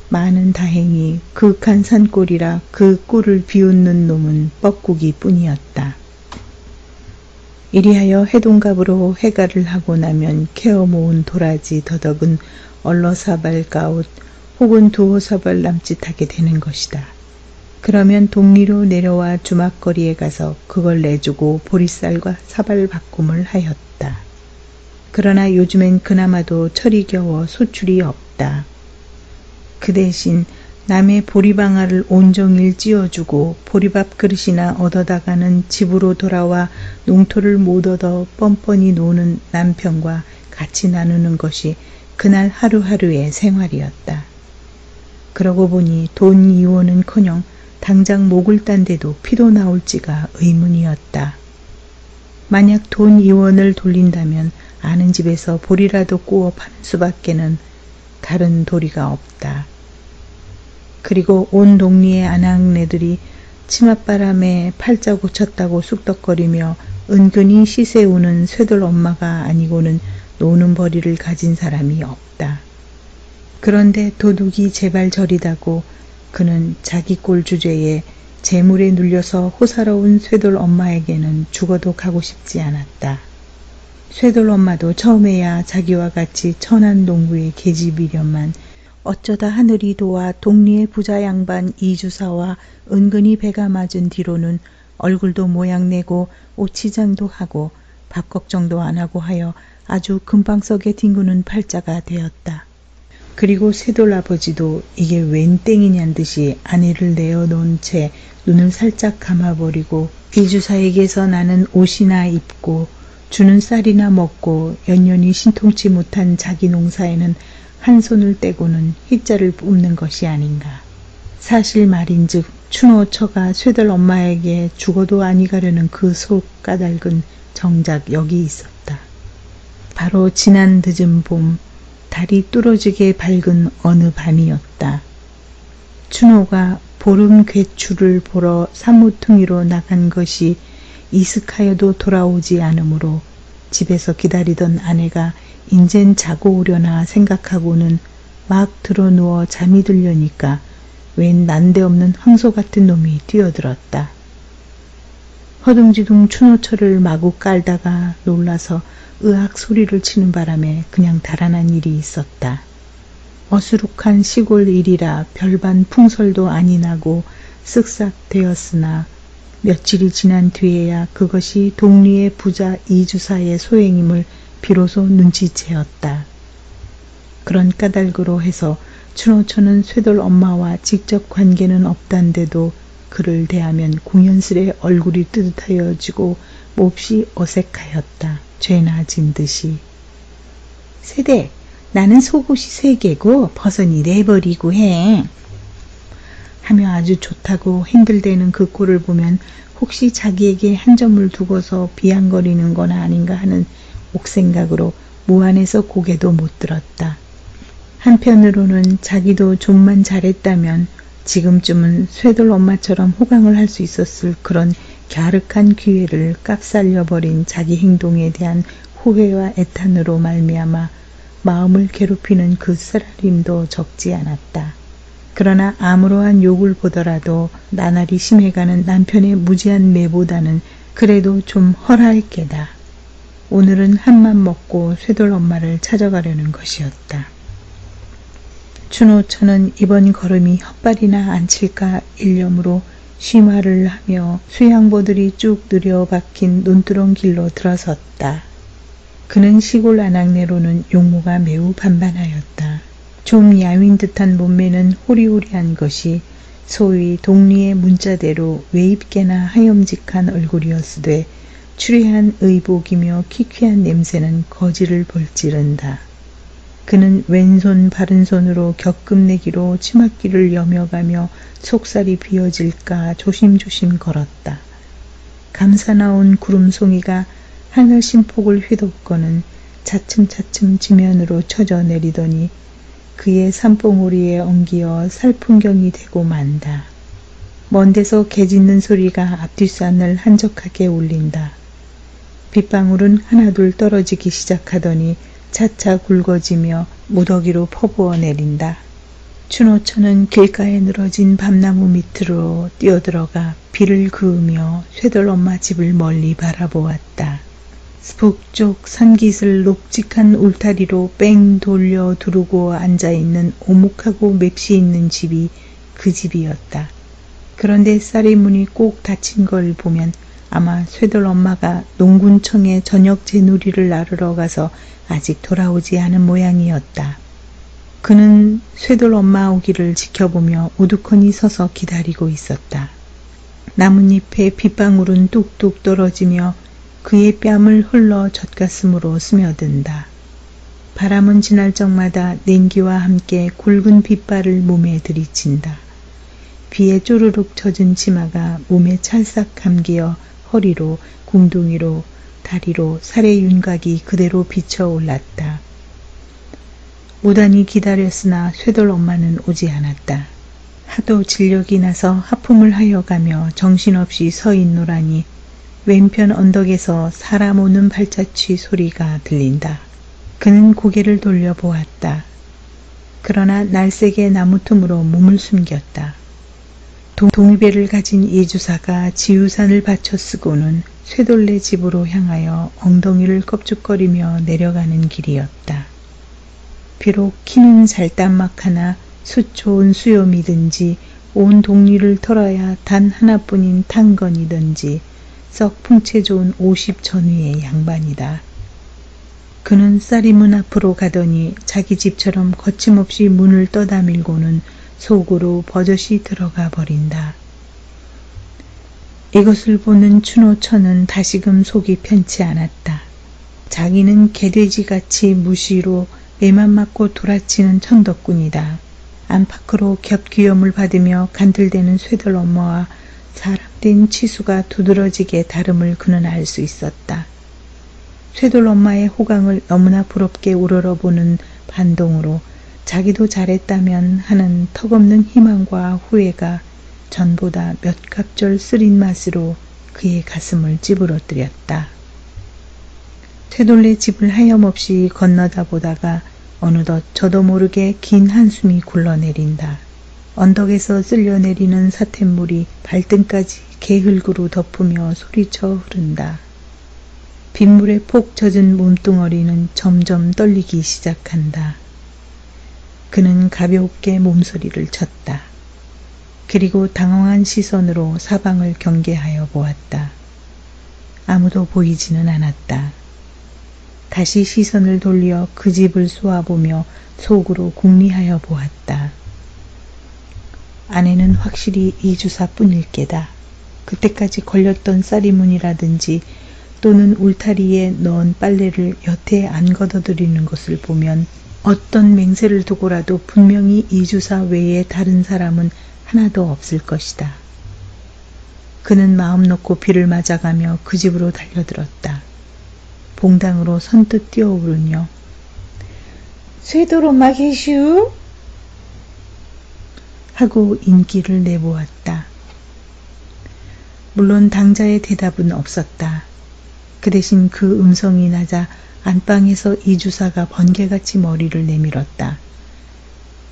많은 다행히 그윽한 산골이라 그 꼴을 비웃는 놈은 뻐꾸기 뿐이었다. 이리하여 해동갑으로 해가를 하고 나면 캐어 모은 도라지 더덕은 얼러사발가옷 혹은 두어사발 남짓하게 되는 것이다. 그러면 동리로 내려와 주막거리에 가서 그걸 내주고 보리쌀과 사발바꿈을 하였다. 그러나 요즘엔 그나마도 철이 겨워 소출이 없다. 그 대신 남의 보리방아를 온종일 찧어주고 보리밥 그릇이나 얻어다가는 집으로 돌아와 농토를 못 얻어 뻔뻔히 노는 남편과 같이 나누는 것이 그날 하루하루의 생활이었다. 그러고 보니 돈 이원은커녕 당장 목을 딴 데도 피도 나올지가 의문이었다. 만약 돈 이원을 돌린다면 아는 집에서 보리라도 구워 파는 수밖에는 다른 도리가 없다. 그리고 온 동리의 아낙네들이 치맛바람에 팔자 고쳤다고 쑥덕거리며 은근히 시세우는 쇠돌 엄마가 아니고는 노는 벌이를 가진 사람이 없다. 그런데 도둑이 제발 저리다고 그는 자기 꼴 주제에 재물에 눌려서 호사로운 쇠돌 엄마에게는 죽어도 가고 싶지 않았다. 쇠돌 엄마도 처음에야 자기와 같이 천한 농부의 계집이련만 어쩌다 하늘이 도와 동리의 부자 양반 이주사와 은근히 배가 맞은 뒤로는 얼굴도 모양내고 옷치장도 하고 밥 걱정도 안 하고 하여 아주 금방석에 뒹구는 팔자가 되었다. 그리고 쇠돌 아버지도 이게 웬 땡이냔 듯이 아내를 내어놓은 채 눈을 살짝 감아버리고 이주사에게서 나는 옷이나 입고 주는 쌀이나 먹고 연연히 신통치 못한 자기 농사에는 한 손을 떼고는 희자를 뽑는 것이 아닌가. 사실 말인즉 춘호처가 쇠들 엄마에게 죽어도 아니 가려는 그 속 까닭은 정작 여기 있었다. 바로 지난 늦은 봄 달이 뚫어지게 밝은 어느 밤이었다. 춘호가 보름 괴추를 보러 산모퉁이로 나간 것이 이슥하여도 돌아오지 않으므로 집에서 기다리던 아내가 인젠 자고 오려나 생각하고는 막 들어누워 잠이 들려니까 웬 난데없는 황소 같은 놈이 뛰어들었다. 허둥지둥 춘호철을 마구 깔다가 놀라서 으악 소리를 치는 바람에 그냥 달아난 일이 있었다. 어수룩한 시골 일이라 별반 풍설도 아니 나고 쓱싹 되었으나 며칠이 지난 뒤에야 그것이 동리의 부자 이주사의 소행임을 비로소 눈치채었다. 그런 까닭으로 해서 춘호처는 쇠돌 엄마와 직접 관계는 없단데도 그를 대하면 공연스레 얼굴이 뜨뜻하여지고 몹시 어색하였다. 죄나 진 듯이. 세대, 나는 속옷이 3개고 버선이 4벌이고 해. 하며 아주 좋다고 행들대는 그 꼴을 보면 혹시 자기에게 한 점을 두고서 비양거리는 건 아닌가 하는 옥생각으로 무안해서 고개도 못 들었다. 한편으로는 자기도 좀만 잘했다면 지금쯤은 쇠돌 엄마처럼 호강을 할 수 있었을 그런 갸륵한 기회를 깝살려버린 자기 행동에 대한 후회와 애탄으로 말미암아 마음을 괴롭히는 그 쓰라림도 적지 않았다. 그러나 아무러한 욕을 보더라도 나날이 심해가는 남편의 무지한 매보다는 그래도 좀 헐할 게다. 오늘은 한맘 먹고 쇠돌 엄마를 찾아가려는 것이었다. 춘호처는 이번 걸음이 헛발이나 안 칠까 일념으로 쉬마를 하며 수양보들이 쭉 느려박힌 논두렁 길로 들어섰다. 그는 시골 아낙네로는 용모가 매우 반반하였다. 좀 야윈 듯한 몸매는 호리호리한 것이 소위 동리의 문자대로 외입게나 하염직한 얼굴이었으되 추리한 의복이며 키퀴한 냄새는 거지를 볼지른다. 그는 왼손 바른손으로 격금내기로 치맛귀를 여며가며 속살이 비어질까 조심조심 걸었다. 감사 나온 구름송이가 하늘 심폭을 휘덮고는 차츰차츰 지면으로 쳐져 내리더니 그의 산봉우리에 엉기어 살풍경이 되고 만다. 먼 데서 개 짖는 소리가 앞뒷산을 한적하게 울린다. 빗방울은 하나둘 떨어지기 시작하더니 차차 굵어지며 무더기로 퍼부어 내린다. 춘호천은 길가에 늘어진 밤나무 밑으로 뛰어들어가 비를 그으며 쇠돌 엄마 집을 멀리 바라보았다. 북쪽 산깃을 녹직한 울타리로 뺑 돌려 두르고 앉아있는 오목하고 맵시 있는 집이 그 집이었다. 그런데 쌀이 문이 꼭 닫힌 걸 보면 아마 쇠돌 엄마가 농군청에 저녁 제누리를 나르러 가서 아직 돌아오지 않은 모양이었다. 그는 쇠돌 엄마 오기를 지켜보며 우두커니 서서 기다리고 있었다. 나뭇잎에 빗방울은 뚝뚝 떨어지며 그의 뺨을 흘러 젖가슴으로 스며든다. 바람은 지날 적마다 냉기와 함께 굵은 빗발을 몸에 들이친다. 비에 쪼르륵 젖은 치마가 몸에 찰싹 감기어 허리로, 궁둥이로, 다리로 살의 윤곽이 그대로 비쳐 올랐다. 무단히 기다렸으나 쇠돌 엄마는 오지 않았다. 하도 진력이 나서 하품을 하여가며 정신없이 서 있노라니 왼편 언덕에서 사람 오는 발자취 소리가 들린다. 그는 고개를 돌려보았다. 그러나 날쌔게 나무 틈으로 몸을 숨겼다. 동이배를 가진 이주사가 지우산을 받쳐 쓰고는 쇠돌레 집으로 향하여 엉덩이를 껍죽거리며 내려가는 길이었다. 비록 키는 잘단막하나 숫 좋은 수염이든지 온 동리를 털어야 단 하나뿐인 탄건이든지 썩 풍채 좋은 50 전후의 양반이다. 그는 쌀이 문 앞으로 가더니 자기 집처럼 거침없이 문을 떠다밀고는 속으로 버젓이 들어가 버린다. 이것을 보는 춘호천은 다시금 속이 편치 않았다. 자기는 개돼지같이 무시로 매만 맞고 돌아치는 천덕꾼이다. 안팎으로 겹귀염을 받으며 간들대는 쇠돌 엄마와 사람된 치수가 두드러지게 다름을 그는 알 수 있었다. 쇠돌 엄마의 호강을 너무나 부럽게 우러러보는 반동으로 자기도 잘했다면 하는 턱없는 희망과 후회가 전보다 몇 갑절 쓰린 맛으로 그의 가슴을 찌부러뜨렸다. 쇠돌레 집을 하염없이 건너다 보다가 어느덧 저도 모르게 긴 한숨이 굴러내린다. 언덕에서 쓸려내리는 사태물이 발등까지 개흙으로 덮으며 소리쳐 흐른다. 빗물에 폭 젖은 몸뚱어리는 점점 떨리기 시작한다. 그는 가볍게 몸소리를 쳤다. 그리고 당황한 시선으로 사방을 경계하여 보았다. 아무도 보이지는 않았다. 다시 시선을 돌려 그 집을 쏘아보며 속으로 궁리하여 보았다. 안에는 확실히 이주사뿐일 게다. 그때까지 걸렸던 쌀이문이라든지 또는 울타리에 넣은 빨래를 여태 안 걷어들이는 것을 보면 어떤 맹세를 두고라도 분명히 이주사 외에 다른 사람은 하나도 없을 것이다. 그는 마음 놓고 비를 맞아가며 그 집으로 달려들었다. 봉당으로 선뜻 뛰어오르며 쇠돌 엄마 계슈? 하고 인기를 내보았다. 물론 당자의 대답은 없었다. 그 대신 그 음성이 낮아 안방에서 이주사가 번개같이 머리를 내밀었다.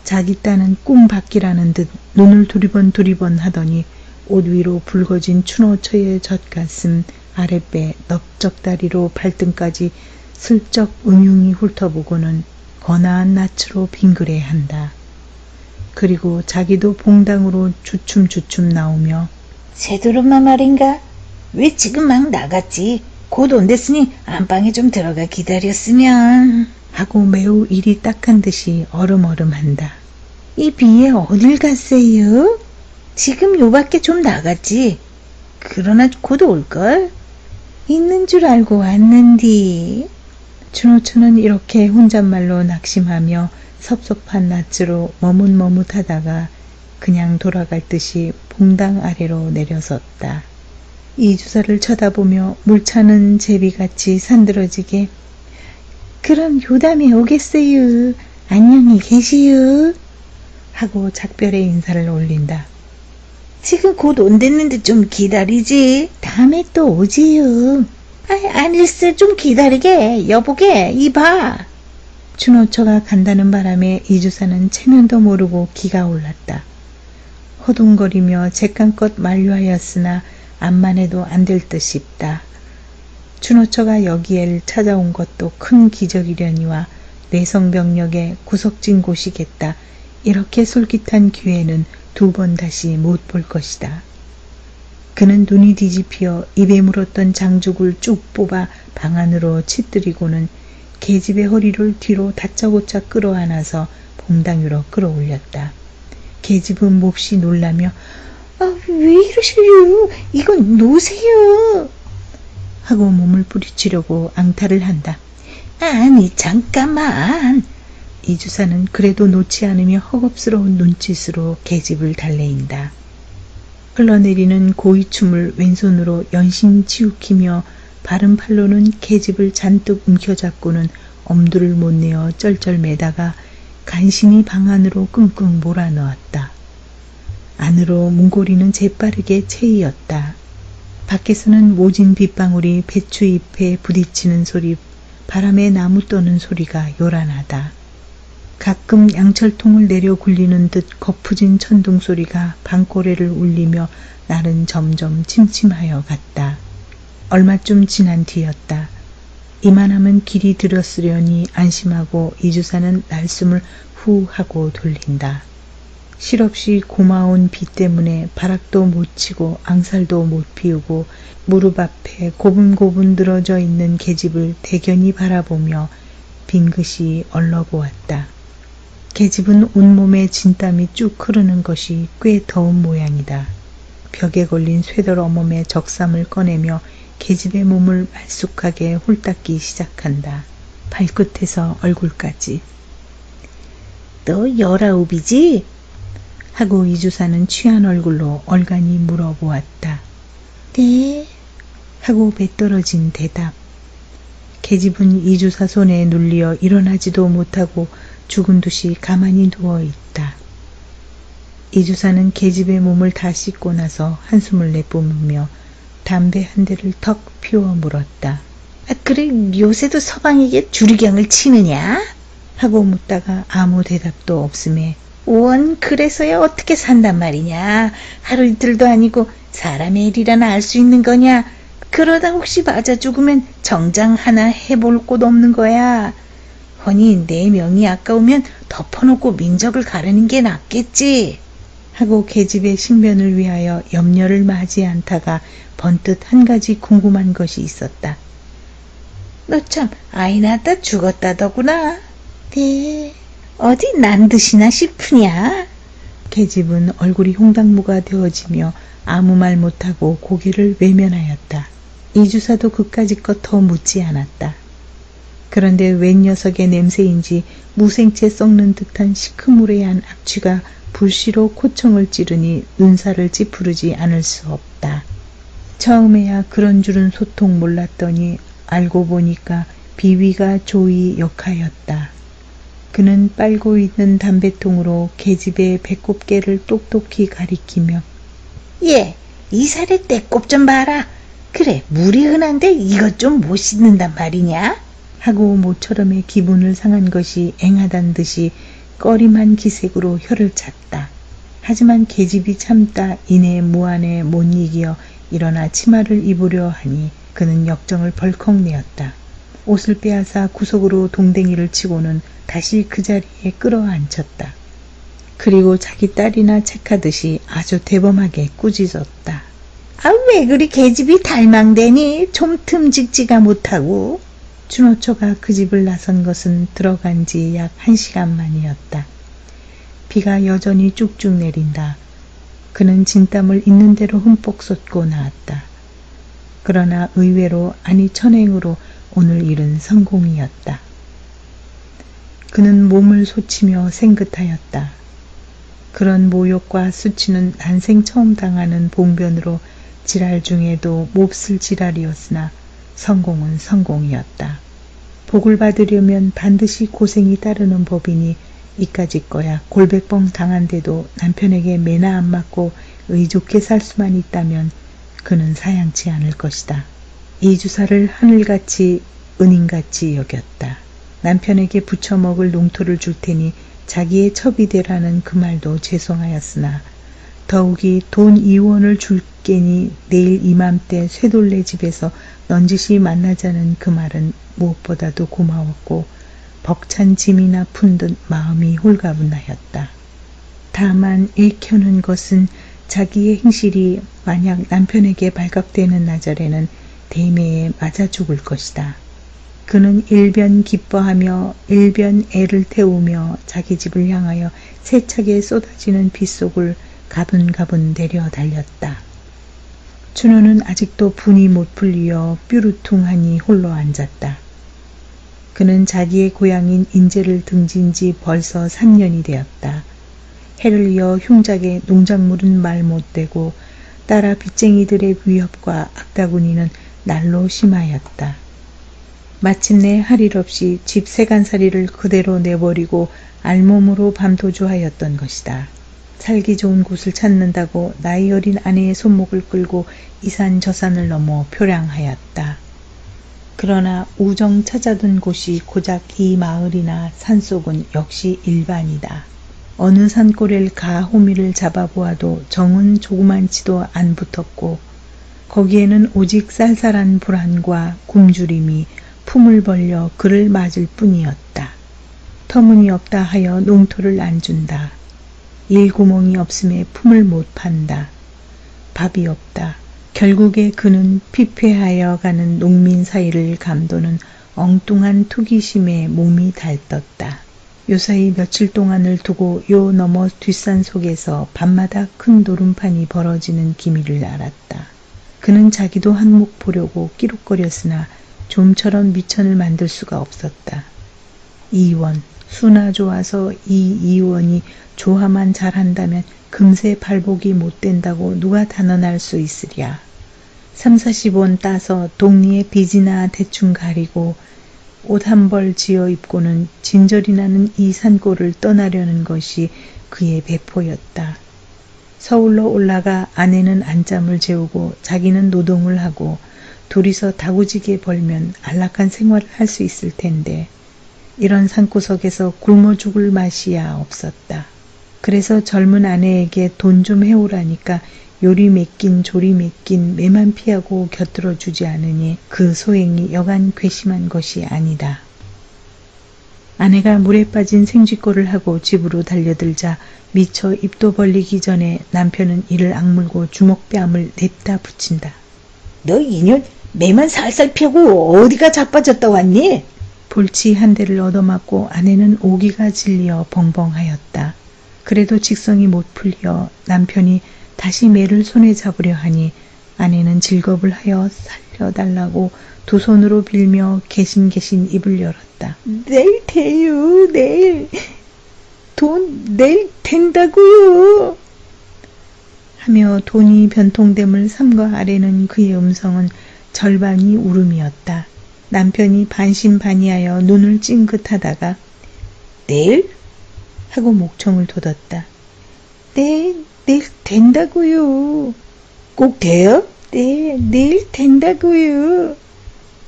자기 딴은 꿈밖이라는 듯 눈을 두리번 하더니 옷 위로 붉어진 춘호처의 젖가슴, 아랫배, 넓적다리로 발등까지 슬쩍 음흉히 훑어보고는 거나한 낯으로 빙그레한다. 그리고 자기도 봉당으로 주춤주춤 나오며 쇠돌 엄마 말인가? 왜 지금 막 나갔지? 곧 온댔으니 안방에 좀 들어가 기다렸으면 하고 매우 일이 딱한 듯이 얼음한다. 이 비에 어딜 갔어요? 지금 요밖에 좀 나갔지. 그러나 곧 올걸? 있는 줄 알고 왔는디. 춘호천은 이렇게 혼잣말로 낙심하며 섭섭한 낯으로 머뭇머뭇하다가 그냥 돌아갈 듯이 봉당 아래로 내려섰다. 이주사를 쳐다보며 물차는 제비같이 산들어지게 그럼 요담에 오겠어요. 안녕히 계시오. 하고 작별의 인사를 올린다. 지금 곧 온댔는데 좀 기다리지. 다음에 또 오지요. 아닐세 좀 기다리게. 여보게 이봐. 춘호처가 간다는 바람에 이주사는 체면도 모르고 기가 올랐다. 허둥거리며 잿감껏 만류하였으나 암만 해도 안 될 듯 싶다. 춘호처가 여기에 찾아온 것도 큰 기적이려니와 뇌성병력의 구석진 곳이겠다. 이렇게 솔깃한 기회는 두 번 다시 못 볼 것이다. 그는 눈이 뒤집혀 입에 물었던 장죽을 쭉 뽑아 방 안으로 치뜨리고는 계집의 허리를 뒤로 다짜고짜 끌어안아서 봉당 위로 끌어올렸다. 계집은 몹시 놀라며 왜 이러셔요? 이건 놓으세요. 하고 몸을 뿌리치려고 앙탈을 한다. 아니 잠깐만. 이주사는 그래도 놓지 않으며 허겁스러운 눈짓으로 계집을 달래인다. 흘러내리는 고이춤을 왼손으로 연신 치우키며 바른 팔로는 계집을 잔뜩 움켜잡고는 엄두를 못 내어 쩔쩔매다가 간신히 방 안으로 끙끙 몰아넣었다. 안으로 문고리는 재빠르게 채이었다. 밖에서는 모진 빗방울이 배추잎에 부딪히는 소리, 바람에 나무 떠는 소리가 요란하다. 가끔 양철통을 내려 굴리는 듯 거푸진 천둥 소리가 방고래를 울리며 날은 점점 침침하여 갔다. 얼마쯤 지난 뒤였다. 이만하면 길이 들었으려니 안심하고 이주사는 날숨을 후 하고 돌린다. 실없이 고마운 비 때문에 바락도 못 치고 앙살도 못 피우고 무릎 앞에 고분고분 늘어져 있는 계집을 대견히 바라보며 빙긋이 얼러보았다. 계집은 온몸에 진땀이 쭉 흐르는 것이 꽤 더운 모양이다. 벽에 걸린 쇠돌 어멈에 적삼을 꺼내며 계집의 몸을 말쑥하게 홀닦기 시작한다. 발끝에서 얼굴까지. 너 19이지? 하고 이주사는 취한 얼굴로 얼간히 물어보았다. 네. 하고 배떨어진 대답. 계집은 이주사 손에 눌리어 일어나지도 못하고 죽은 듯이 가만히 누워있다. 이주사는 계집의 몸을 다 씻고 나서 한숨을 내뿜으며 담배 한 대를 턱 피워 물었다. 그래 요새도 서방에게 주리경을 치느냐? 하고 묻다가 아무 대답도 없음에 원 그래서야 어떻게 산단 말이냐. 하루 이틀도 아니고 사람의 일이라나 알 수 있는 거냐. 그러다 혹시 맞아 죽으면 정장 하나 해볼 곳 없는 거야. 허니 내 명이 아까우면 덮어놓고 민적을 가르는 게 낫겠지. 하고 계집의 신변을 위하여 염려를 마지 않다가 번뜩 한 가지 궁금한 것이 있었다. 너 참 아이 낳았다 죽었다더구나. 네. 어디 난 듯이나 싶으냐? 계집은 얼굴이 홍당무가 되어지며 아무 말 못하고 고개를 외면하였다. 이주사도 그까짓것 더 묻지 않았다. 그런데 웬 녀석의 냄새인지 무생채 썩는 듯한 시커무레한 악취가 불시로 코청을 찌르니 눈살을 찌푸르지 않을 수 없다. 처음에야 그런 줄은 소통 몰랐더니 알고 보니까 비위가 조이 역하였다. 그는 빨고 있는 담배통으로 계집의 배꼽깨를 똑똑히 가리키며 예, 이 살에 때꼽 좀 봐라. 그래, 물이 흔한데 이것 좀 못 씻는단 말이냐? 하고 모처럼의 기분을 상한 것이 앵하단 듯이 꺼림한 기색으로 혀를 찼다. 하지만 계집이 참다 이내 무안에 못 이기어 일어나 치마를 입으려 하니 그는 역정을 벌컥 내었다. 옷을 빼앗아 구석으로 동댕이를 치고는 다시 그 자리에 끌어앉혔다. 그리고 자기 딸이나 책하듯이 아주 대범하게 꾸짖었다. 왜 그리 계집이 달망대니? 좀 틈직지가 못하고. 춘호초가 그 집을 나선 것은 들어간 지 약 1시간 만이었다. 비가 여전히 쭉쭉 내린다. 그는 진땀을 있는 대로 흠뻑 쏟고 나왔다. 그러나 의외로 아니 천행으로 오늘 일은 성공이었다. 그는 몸을 솟치며 생긋하였다. 그런 모욕과 수치는 난생 처음 당하는 봉변으로 지랄 중에도 몹쓸 지랄이었으나 성공은 성공이었다. 복을 받으려면 반드시 고생이 따르는 법이니 이까짓 거야. 골백뻥 당한데도 남편에게 매나 안 맞고 의좋게 살 수만 있다면 그는 사양치 않을 것이다. 이 주사를 하늘같이 은인같이 여겼다. 남편에게 부쳐 먹을 농토를 줄 테니 자기의 첩이 되라는 그 말도 죄송하였으나 더욱이 돈 2원을 줄게니 내일 이맘때 쇠돌레 집에서 넌지시 만나자는 그 말은 무엇보다도 고마웠고 벅찬 짐이나 푼 듯 마음이 홀가분하였다. 다만 일켜는 것은 자기의 행실이 만약 남편에게 발각되는 나절에는 대매에 맞아 죽을 것이다. 그는 일변 기뻐하며 일변 애를 태우며 자기 집을 향하여 세차게 쏟아지는 빗속을 가분가분 내려 달렸다. 춘우는 아직도 분이 못 풀리어 뾰루퉁하니 홀로 앉았다. 그는 자기의 고향인 인제를 등진 지 벌써 3년이 되었다. 해를 이어 흉작의 농작물은 말 못되고 따라 빚쟁이들의 위협과 악다구니는 날로 심하였다. 마침내 할 일 없이 집 세간살이를 그대로 내버리고 알몸으로 밤도주하였던 것이다. 살기 좋은 곳을 찾는다고 나이 어린 아내의 손목을 끌고 이산저산을 넘어 표량하였다. 그러나 우정 찾아둔 곳이 고작 이 마을이나 산속은 역시 일반이다. 어느 산골을 가 호미를 잡아보아도 정은 조그만치도 안 붙었고 거기에는 오직 쌀쌀한 불안과 굶주림이 품을 벌려 그를 맞을 뿐이었다. 터무니없다 하여 농토를 안 준다. 일구멍이 없음에 품을 못 판다. 밥이 없다. 결국에 그는 피폐하여 가는 농민 사이를 감도는 엉뚱한 투기심에 몸이 달떴다. 요사이 며칠 동안을 두고 요 너머 뒷산 속에서 밤마다 큰 노름판이 벌어지는 기미를 알았다. 그는 자기도 한몫 보려고 끼룩거렸으나 좀처럼 미천을 만들 수가 없었다. 이원, 수나 좋아서 이 이원이 조화만 잘한다면 금세 발복이 못 된다고 누가 단언할 수 있으랴. 30-40원 따서 동리에 빚이나 대충 가리고 옷 한 벌 지어 입고는 진절이 나는 이 산골을 떠나려는 것이 그의 배포였다. 서울로 올라가 아내는 안잠을 재우고 자기는 노동을 하고 둘이서 다구지게 벌면 안락한 생활을 할 수 있을 텐데 이런 산구석에서 굶어 죽을 맛이야 없었다. 그래서 젊은 아내에게 돈 좀 해오라니까 요리 맡긴 조리 맡긴 매만 피하고 곁들여 주지 않으니 그 소행이 여간 괘씸한 것이 아니다. 아내가 물에 빠진 생쥐꼴을 하고 집으로 달려들자 미처 입도 벌리기 전에 남편은 이를 악물고 주먹뺨을 냅다 붙인다. 너 이년 매만 살살 피하고 어디가 자빠졌다 왔니? 볼치 한 대를 얻어맞고 아내는 오기가 질려 벙벙하였다. 그래도 직성이 못 풀려 남편이 다시 매를 손에 잡으려 하니 아내는 질겁을 하여 살려달라고 두 손으로 빌며 개신개신 입을 열었다. 내일 돼요, 내일. 돈 내일 된다고요. 하며 돈이 변통됨을 삼가 아래는 그의 음성은 절반이 울음이었다. 남편이 반신반의하여 눈을 찡긋하다가 내일? 하고 목청을 돋았다. 내일 된다고요. 꼭 돼요? 네, 내일 된다고요.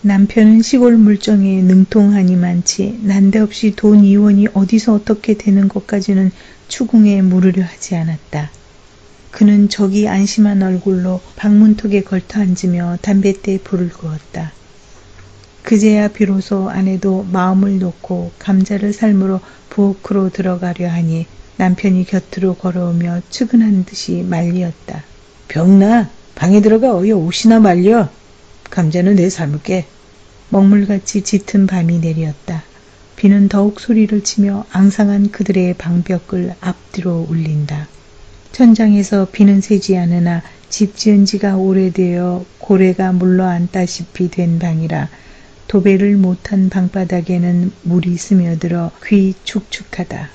남편은 시골 물정에 능통하니만치 난데없이 돈 2원이 어디서 어떻게 되는 것까지는 추궁에 물으려 하지 않았다. 그는 저기 안심한 얼굴로 방문턱에 걸터 앉으며 담뱃대에 불을 구웠다. 그제야 비로소 아내도 마음을 놓고 감자를 삶으러 부엌으로 들어가려 하니 남편이 곁으로 걸어오며 측은한 듯이 말리었다. 병나 방에 들어가 어여 옷이나 말려. 감자는 내 삶을게. 먹물같이 짙은 밤이 내렸다. 비는 더욱 소리를 치며 앙상한 그들의 방벽을 앞뒤로 울린다. 천장에서 비는 새지 않으나 집 지은 지가 오래되어 고래가 물러앉다시피 된 방이라 도배를 못한 방바닥에는 물이 스며들어 귀 축축하다.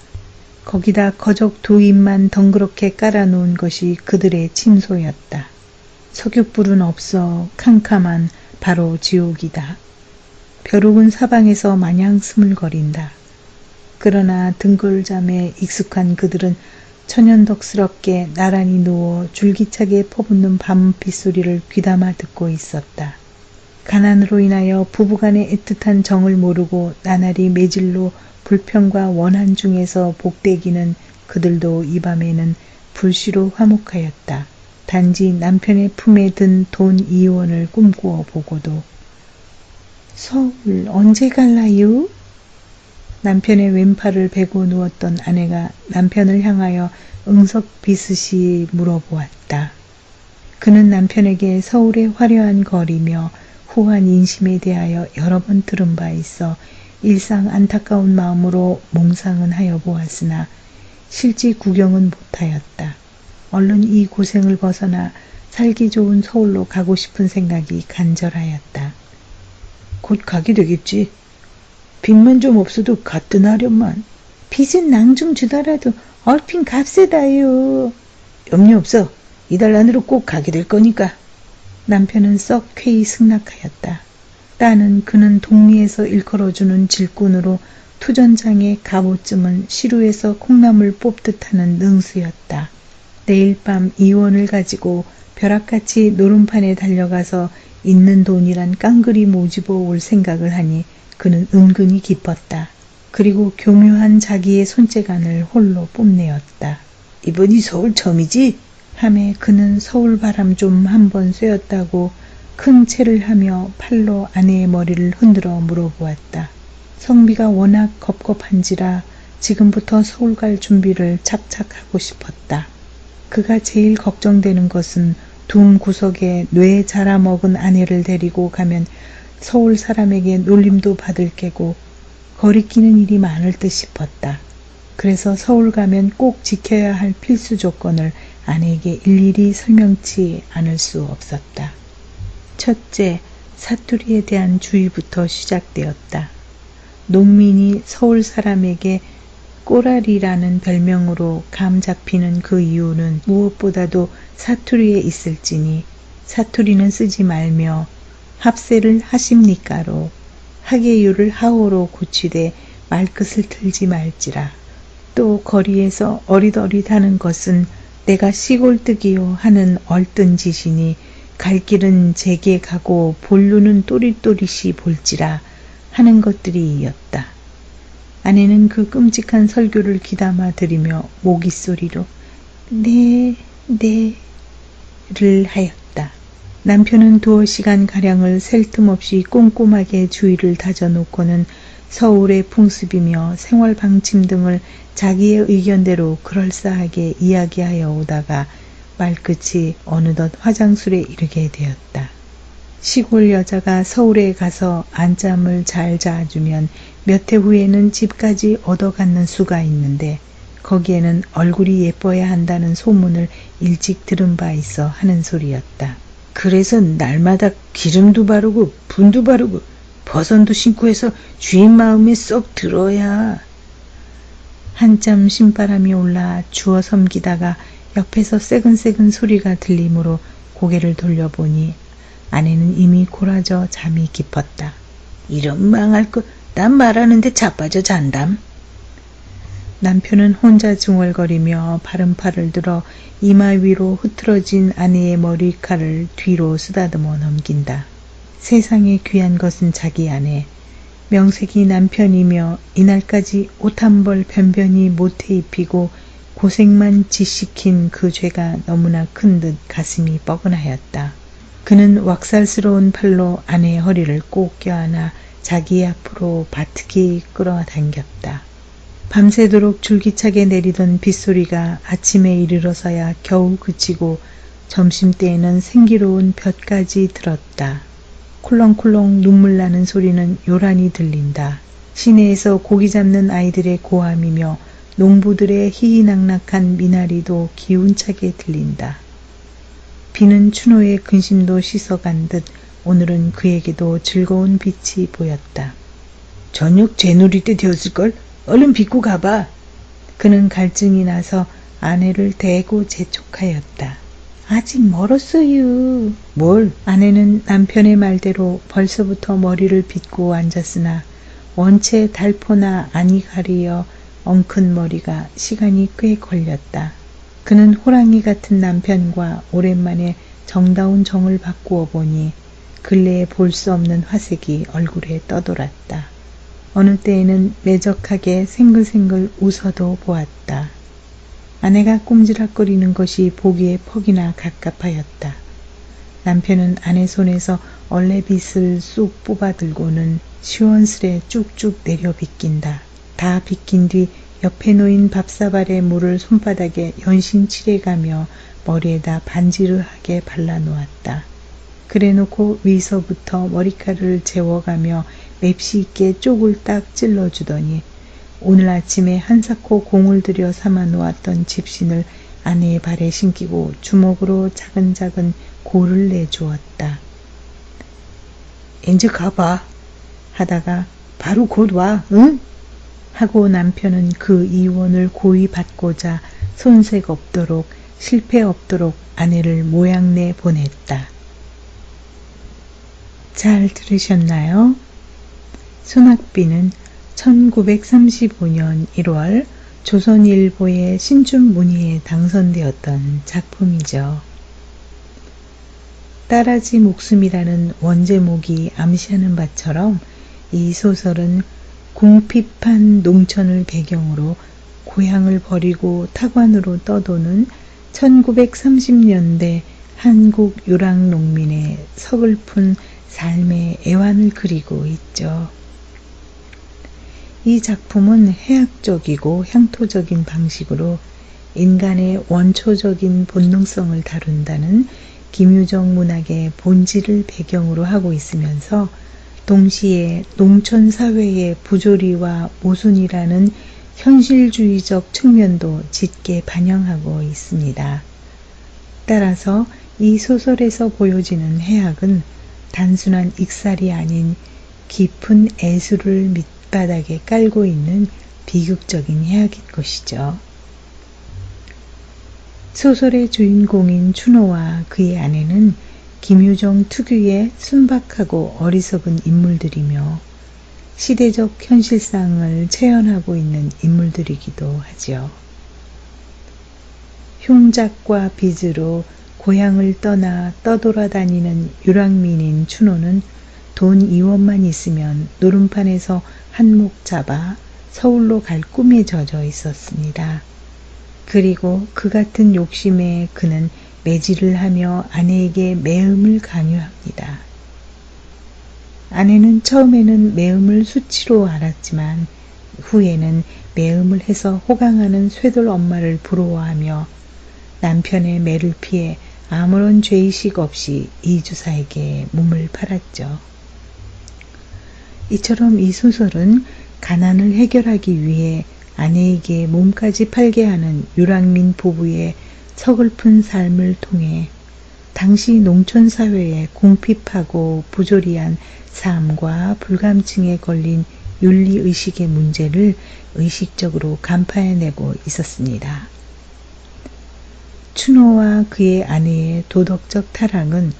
거기다 거적 두 입만 덩그렇게 깔아놓은 것이 그들의 침소였다. 석유불은 없어 캄캄한 바로 지옥이다. 벼룩은 사방에서 마냥 스물거린다. 그러나 등골잠에 익숙한 그들은 천연덕스럽게 나란히 누워 줄기차게 퍼붓는 밤 빗소리를 귀담아 듣고 있었다. 가난으로 인하여 부부간의 애틋한 정을 모르고 나날이 매질로 불평과 원한 중에서 복대기는 그들도 이 밤에는 불시로 화목하였다. 단지 남편의 품에 든 돈 2원을 꿈꾸어 보고도 서울 언제 갈라요? 남편의 왼팔을 베고 누웠던 아내가 남편을 향하여 응석비슷이 물어보았다. 그는 남편에게 서울의 화려한 거리며 후한 인심에 대하여 여러 번 들은 바 있어 일상 안타까운 마음으로 몽상은 하여 보았으나 실지 구경은 못하였다. 얼른 이 고생을 벗어나 살기 좋은 서울로 가고 싶은 생각이 간절하였다. 곧 가게 되겠지. 빚만 좀 없어도 가뜩하련만. 빚은 낭중 주더라도 얼핀 값세다요. 염려 없어. 이달 안으로 꼭 가게 될 거니까. 남편은 썩 쾌히 승낙하였다. 따는 그는 동리에서 일컬어주는 질꾼으로 투전장의 갑오쯤은 시루에서 콩나물 뽑듯 하는 능수였다. 내일 밤 2원을 가지고 벼락같이 노름판에 달려가서 있는 돈이란 깡그리 모집어 올 생각을 하니 그는 은근히 기뻤다. 그리고 교묘한 자기의 손재간을 홀로 뽐내었다. 이번이 서울 처음이지? 하매 그는 서울 바람 좀 한번 쐬었다고 큰 체를 하며 팔로 아내의 머리를 흔들어 물어보았다. 성비가 워낙 겁겁한지라 지금부터 서울 갈 준비를 착착 하고 싶었다. 그가 제일 걱정되는 것은 둠 구석에 뇌 자라먹은 아내를 데리고 가면 서울 사람에게 놀림도 받을 게고 거리끼는 일이 많을 듯 싶었다. 그래서 서울 가면 꼭 지켜야 할 필수 조건을 아내에게 일일이 설명치 않을 수 없었다. 첫째, 사투리에 대한 주의부터 시작되었다. 농민이 서울 사람에게 꼬라리라는 별명으로 감 잡히는 그 이유는 무엇보다도 사투리에 있을지니 사투리는 쓰지 말며 합세를 하십니까로 하계유를 하오로 고치되 말끝을 틀지 말지라. 또 거리에서 어릿어릿하는 것은 내가 시골뜨기요 하는 얼뜬 짓이니 갈 길은 제게 가고 볼루는 또릿또릿이 볼지라 하는 것들이었다. 아내는 그 끔찍한 설교를 귀담아 들으며 모깃소리로 네, 네를 하였다. 남편은 2시간가량을 셀 틈 없이 꼼꼼하게 주의를 다져놓고는 서울의 풍습이며 생활 방침 등을 자기의 의견대로 그럴싸하게 이야기하여 오다가 말끝이 어느덧 화장술에 이르게 되었다. 시골 여자가 서울에 가서 안잠을 잘 자주면 몇 해 후에는 집까지 얻어갖는 수가 있는데 거기에는 얼굴이 예뻐야 한다는 소문을 일찍 들은 바 있어 하는 소리였다. 그래서 날마다 기름도 바르고 분도 바르고 버선도 신고 해서 주인 마음에 쏙 들어야. 한참 신바람이 올라 주워 섬기다가 옆에서 새근새근 소리가 들리므로 고개를 돌려보니 아내는 이미 골아져 잠이 깊었다. 이런 망할 거 난 말하는데 자빠져 잔담. 남편은 혼자 중얼거리며 바른 팔을 들어 이마 위로 흐트러진 아내의 머리칼을 뒤로 쓰다듬어 넘긴다. 세상에 귀한 것은 자기 아내, 명색이 남편이며 이날까지 옷 한 벌 변변히 못해 입히고 고생만 짓시킨 그 죄가 너무나 큰 듯 가슴이 뻐근하였다. 그는 왁살스러운 팔로 아내의 허리를 꼭 껴안아 자기 앞으로 바트기 끌어당겼다. 밤새도록 줄기차게 내리던 빗소리가 아침에 이르러서야 겨우 그치고 점심때에는 생기로운 볕까지 들었다. 콜렁콜렁 눈물 나는 소리는 요란히 들린다. 시내에서 고기 잡는 아이들의 고함이며 농부들의 희희낙낙한 미나리도 기운차게 들린다. 비는 추노의 근심도 씻어간 듯 오늘은 그에게도 즐거운 빛이 보였다. 저녁 재놀이 때 되었을걸? 얼른 빚고 가봐. 그는 갈증이 나서 아내를 대고 재촉하였다. 아직 멀었어요. 뭘? 아내는 남편의 말대로 벌써부터 머리를 빗고 앉았으나 원체 달포나 안이 가리어 엉큰 머리가 시간이 꽤 걸렸다. 그는 호랑이 같은 남편과 오랜만에 정다운 정을 바꾸어 보니 근래에 볼 수 없는 화색이 얼굴에 떠돌았다. 어느 때에는 매적하게 생글생글 웃어도 보았다. 아내가 꼼지락거리는 것이 보기에 퍽이나 갑갑하였다. 남편은 아내 손에서 얼레빗을 쑥 뽑아들고는 시원스레 쭉쭉 내려 빗긴다. 다 빗긴 뒤 옆에 놓인 밥사발에 물을 손바닥에 연신 칠해가며 머리에다 반지르하게 발라놓았다. 그래놓고 위서부터 머리카락을 재워가며 맵시 있게 쪽을 딱 찔러주더니 오늘 아침에 한사코 공을 들여 삼아 놓았던 집신을 아내의 발에 신기고 주먹으로 차근차근 골을 내주었다. 인제 가봐. 하다가 바로 곧 와, 응? 하고 남편은 그 이원을 고이 받고자 손색 없도록 실패 없도록 아내를 모양내 보냈다. 잘 들으셨나요? 소낙비는 1935년 1월 조선일보의 신춘문예에 당선되었던 작품이죠. 딸아지 목숨이라는 원제목이 암시하는 바처럼 이 소설은 궁핍한 농촌을 배경으로 고향을 버리고 타관으로 떠도는 1930년대 한국 유랑 농민의 서글픈 삶의 애환을 그리고 있죠. 이 작품은 해학적이고 향토적인 방식으로 인간의 원초적인 본능성을 다룬다는 김유정 문학의 본질을 배경으로 하고 있으면서 동시에 농촌 사회의 부조리와 모순이라는 현실주의적 측면도 짙게 반영하고 있습니다. 따라서 이 소설에서 보여지는 해학은 단순한 익살이 아닌 깊은 애수를 밑바닥에 깔고 있는 비극적인 해학인 것이죠. 소설의 주인공인 춘호와 그의 아내는 김유정 특유의 순박하고 어리석은 인물들이며 시대적 현실상을 체현하고 있는 인물들이기도 하지요. 흉작과 빚으로 고향을 떠나 떠돌아다니는 유랑민인 춘호는 돈 2원만 있으면 노름판에서 한몫 잡아 서울로 갈 꿈에 젖어 있었습니다. 그리고 그 같은 욕심에 그는 매질을 하며 아내에게 매음을 강요합니다. 아내는 처음에는 매음을 수치로 알았지만 후에는 매음을 해서 호강하는 쇠돌 엄마를 부러워하며 남편의 매를 피해 아무런 죄의식 없이 이주사에게 몸을 팔았죠. 이처럼 이 소설은 가난을 해결하기 위해 아내에게 몸까지 팔게 하는 유랑민 부부의 서글픈 삶을 통해 당시 농촌 사회의 궁핍하고 부조리한 삶과 불감증에 걸린 윤리의식의 문제를 의식적으로 간파해내고 있었습니다. 춘호와 그의 아내의 도덕적 타락은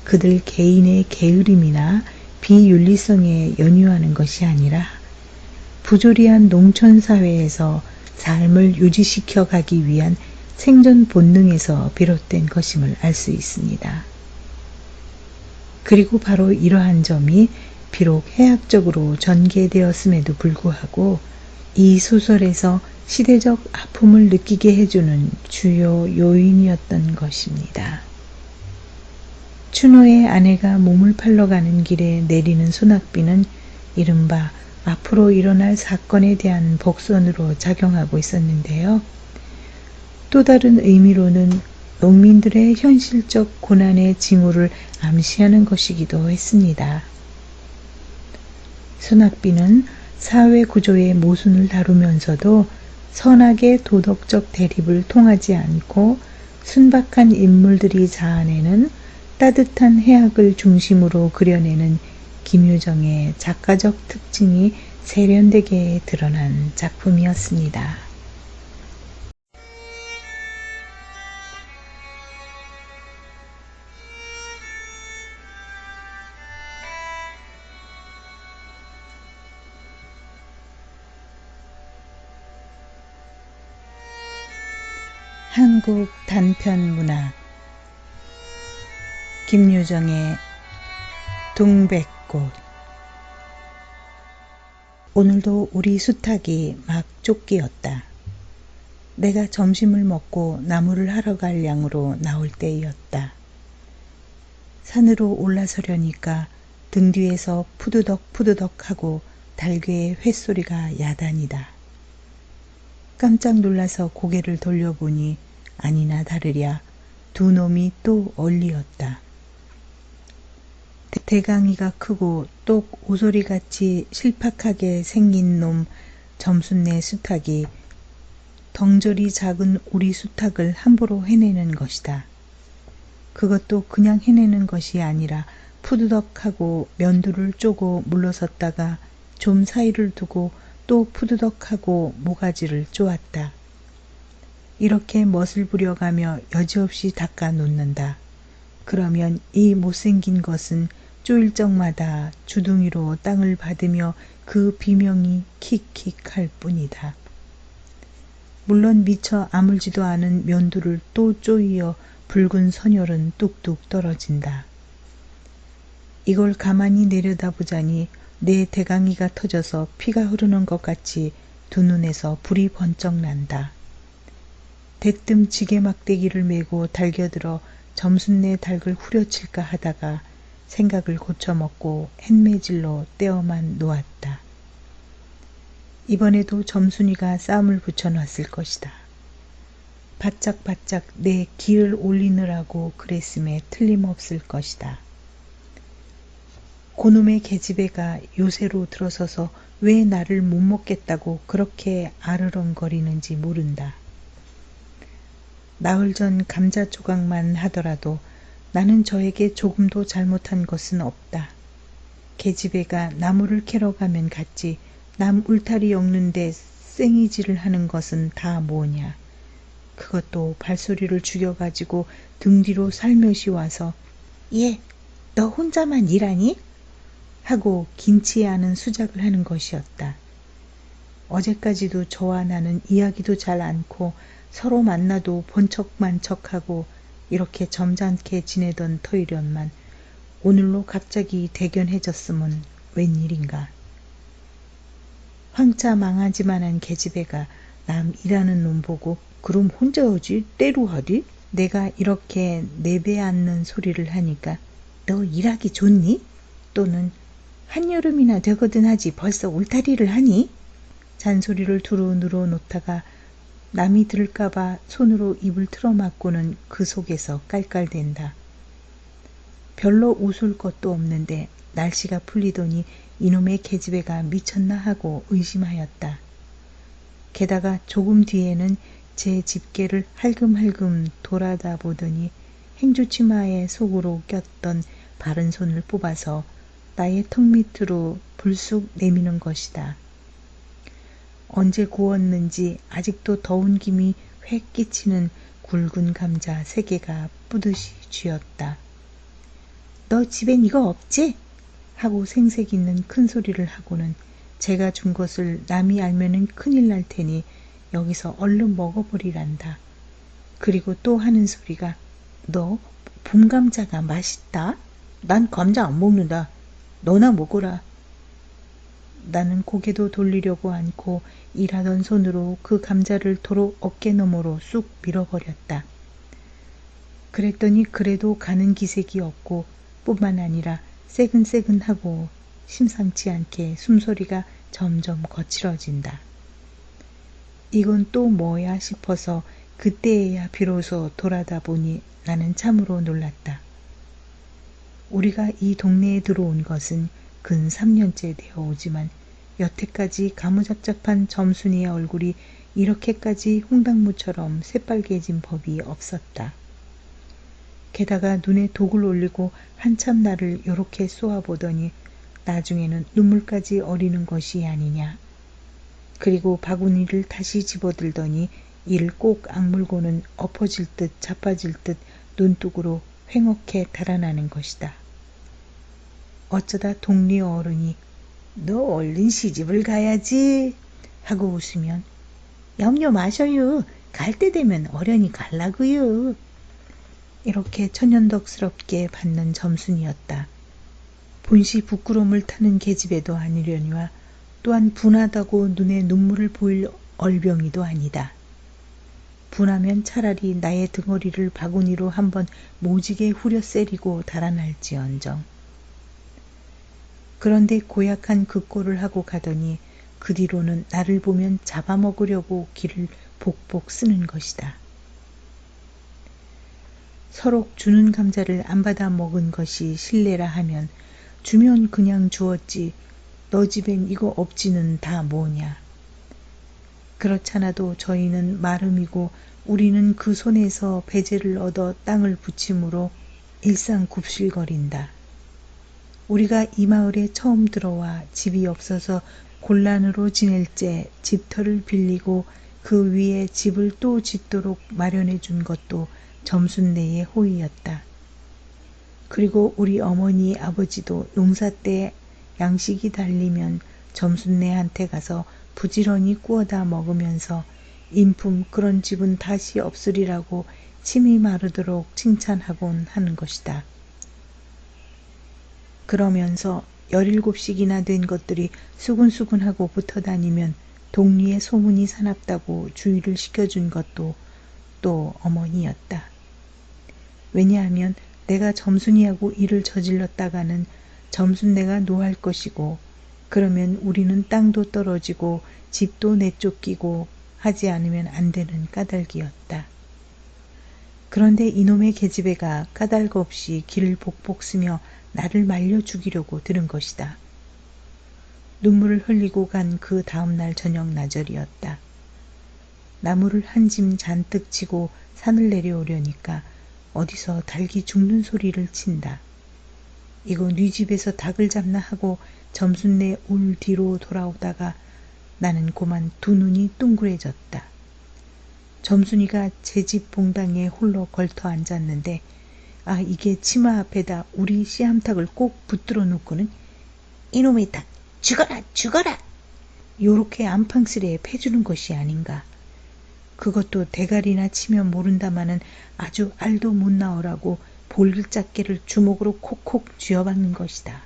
그들 개인의 게으름이나 비윤리성에 연유하는 것이 아니라 부조리한 농촌 사회에서 삶을 유지시켜 가기 위한 생존 본능에서 비롯된 것임을 알 수 있습니다. 그리고 바로 이러한 점이 비록 해학적으로 전개되었음에도 불구하고 이 소설에서 시대적 아픔을 느끼게 해주는 주요 요인이었던 것입니다. 춘호의 아내가 몸을 팔러 가는 길에 내리는 소낙비는 이른바 앞으로 일어날 사건에 대한 복선으로 작용하고 있었는데요. 또 다른 의미로는 농민들의 현실적 고난의 징후를 암시하는 것이기도 했습니다. 소낙비는 사회 구조의 모순을 다루면서도 선악의 도덕적 대립을 통하지 않고 순박한 인물들이 자아내는 따뜻한 해학을 중심으로 그려내는 김유정의 작가적 특징이 세련되게 드러난 작품이었습니다. 한국 단편 문학 김유정의 동백꽃. 오늘도 우리 수탉이 막 쫓기었다. 내가 점심을 먹고 나무를 하러 갈 양으로 나올 때이었다. 산으로 올라서려니까 등 뒤에서 푸드덕 푸드덕 하고 달괴의 횟소리가 야단이다. 깜짝 놀라서 고개를 돌려보니 아니나 다르랴 두 놈이 또 얼리었다. 대강이가 크고 똑 오소리같이 실팍하게 생긴 놈 점순네 수탉이 덩저리 작은 우리 수탉을 함부로 해내는 것이다. 그것도 그냥 해내는 것이 아니라 푸드덕하고 면두를 쪼고 물러섰다가 좀 사이를 두고 또 푸드덕하고 모가지를 쪼았다. 이렇게 멋을 부려가며 여지없이 닦아 놓는다. 그러면 이 못생긴 것은 쪼일 적마다 주둥이로 땅을 받으며 그 비명이 킥킥할 뿐이다. 물론 미처 아물지도 않은 면두를 또 쪼이어 붉은 선혈은 뚝뚝 떨어진다. 이걸 가만히 내려다보자니 내 대강이가 터져서 피가 흐르는 것 같이 두 눈에서 불이 번쩍 난다. 대뜸 지게 막대기를 메고 달겨들어 점순네 닭을 후려칠까 하다가 생각을 고쳐먹고 햇매질로 떼어만 놓았다. 이번에도 점순이가 쌈을 붙여놨을 것이다. 바짝바짝 내 기를 올리느라고 그랬음에 틀림없을 것이다. 고놈의 계집애가 요새로 들어서서 왜 나를 못 먹겠다고 그렇게 아르렁거리는지 모른다. 나흘 전 감자 조각만 하더라도 나는 저에게 조금도 잘못한 것은 없다. 계집애가 나무를 캐러 가면 갔지 남 울타리 엮는데 쌩이질을 하는 것은 다 뭐냐. 그것도 발소리를 죽여가지고 등 뒤로 살며시 와서 예, 너 혼자만 일하니? 하고 긴치 않은 수작을 하는 것이었다. 어제까지도 저와 나는 이야기도 잘 않고 서로 만나도 본 척만 척하고 이렇게 점잖게 지내던 터이련만 오늘로 갑자기 대견해졌으면 웬일인가. 황차 망하지만한 계집애가 남 일하는 놈 보고 그럼 혼자 하지 때로 하디? 내가 이렇게 내배앉는 소리를 하니까 너 일하기 좋니? 또는 한여름이나 되거든 하지 벌써 울타리를 하니? 잔소리를 두루 눌어놓다가 남이 들을까봐 손으로 입을 틀어막고는 그 속에서 깔깔댄다. 별로 웃을 것도 없는데 날씨가 풀리더니 이놈의 계집애가 미쳤나 하고 의심하였다. 게다가 조금 뒤에는 제 집게를 할금할금 돌아다 보더니 행주치마에 속으로 꼈던 바른 손을 뽑아서 나의 턱 밑으로 불쑥 내미는 것이다. 언제 구웠는지 아직도 더운 김이 획 끼치는 굵은 감자 3개가 뿌듯이 쥐었다. 너 집엔 이거 없지? 하고 생색 있는 큰 소리를 하고는 제가 준 것을 남이 알면은 큰일 날 테니 여기서 얼른 먹어버리란다. 그리고 또 하는 소리가 너 봄감자가 맛있다? 난 감자 안 먹는다. 너나 먹어라. 나는 고개도 돌리려고 않고 일하던 손으로 그 감자를 도로 어깨 너머로 쑥 밀어버렸다. 그랬더니 그래도 가는 기색이 없고 뿐만 아니라 새근새근하고 심상치 않게 숨소리가 점점 거칠어진다. 이건 또 뭐야 싶어서 그때에야 비로소 돌아다 보니 나는 참으로 놀랐다. 우리가 이 동네에 들어온 것은 근 3년째 되어 오지만 여태까지 가무잡잡한 점순이의 얼굴이 이렇게까지 홍당무처럼 새빨개진 법이 없었다. 게다가 눈에 독을 올리고 한참 나를 요렇게 쏘아보더니 나중에는 눈물까지 어리는 것이 아니냐. 그리고 바구니를 다시 집어들더니 이를 꼭 악물고는 엎어질 듯 자빠질 듯 눈뚝으로 횡혹해 달아나는 것이다. 어쩌다 동리 어른이 너 얼른 시집을 가야지 하고 웃으면 염려 마셔요. 갈 때 되면 어련히 갈라고요. 이렇게 천연덕스럽게 받는 점순이었다. 본시 부끄러움을 타는 계집애도 아니려니와 또한 분하다고 눈에 눈물을 보일 얼병이도 아니다. 분하면 차라리 나의 등허리를 바구니로 한번 모지게 후려 세리고 달아날지언정. 그런데 고약한 그 꼴을 하고 가더니 그 뒤로는 나를 보면 잡아먹으려고 귀를 복복 쓰는 것이다. 서로 주는 감자를 안 받아 먹은 것이 실례라 하면 주면 그냥 주었지 너 집엔 이거 없지는 다 뭐냐. 그렇잖아도 저희는 마름이고 우리는 그 손에서 배제를 얻어 땅을 부침으로 일상 굽실거린다. 우리가 이 마을에 처음 들어와 집이 없어서 곤란으로 지낼 때 집터를 빌리고 그 위에 집을 또 짓도록 마련해 준 것도 점순네의 호의였다. 그리고 우리 어머니 아버지도 용사 때 양식이 달리면 점순네한테 가서 부지런히 구워다 먹으면서 인품 그런 집은 다시 없으리라고 침이 마르도록 칭찬하곤 하는 것이다. 그러면서 17씩이나 된 것들이 수근수근하고 붙어 다니면 동리에 소문이 사납다고 주의를 시켜준 것도 또 어머니였다. 왜냐하면 내가 점순이하고 일을 저질렀다가는 점순내가 노할 것이고 그러면 우리는 땅도 떨어지고 집도 내쫓기고 하지 않으면 안 되는 까닭이었다. 그런데 이놈의 계집애가 까닭 없이 길을 복복 쓰며 나를 말려 죽이려고 들은 것이다. 눈물을 흘리고 간 그 다음날 저녁 나절이었다. 나무를 한 짐 잔뜩 치고 산을 내려오려니까 어디서 닭이 죽는 소리를 친다. 이거 네 집에서 닭을 잡나 하고 점순내 울 뒤로 돌아오다가 나는 고만 두 눈이 둥그레졌다. 점순이가 제 집 봉당에 홀로 걸터 앉았는데 아 이게 치마 앞에다 우리 씨암탉을 꼭 붙들어 놓고는 이놈의 닭 죽어라 죽어라 요렇게 안팡스레 패주는 것이 아닌가. 그것도 대가리나 치면 모른다마는 아주 알도 못 나오라고 볼글짝개를 주먹으로 콕콕 쥐어박는 것이다.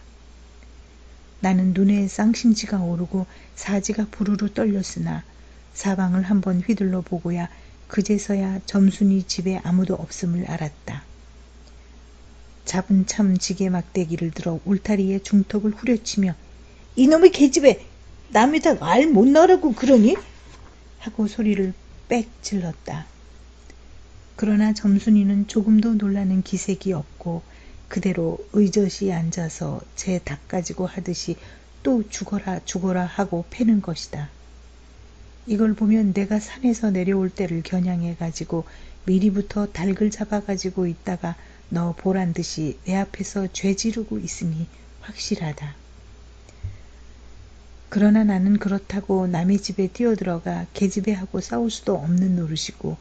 나는 눈에 쌍심지가 오르고 사지가 부르르 떨렸으나 사방을 한번 휘둘러 보고야 그제서야 점순이 집에 아무도 없음을 알았다. 잡은 참 지게 막대기를 들어 울타리에 중턱을 후려치며 이놈의 계집애 남의 닭 알 못 나라고 그러니? 하고 소리를 빽 질렀다. 그러나 점순이는 조금도 놀라는 기색이 없고 그대로 의젓이 앉아서 제 닭 가지고 하듯이 또 죽어라 죽어라 하고 패는 것이다. 이걸 보면 내가 산에서 내려올 때를 겨냥해 가지고 미리부터 닭을 잡아 가지고 있다가 너 보란 듯이 내 앞에서 죄 지르고 있으니 확실하다. 그러나 나는 그렇다고 남의 집에 뛰어들어가 계집애하고 싸울 수도 없는 노릇이고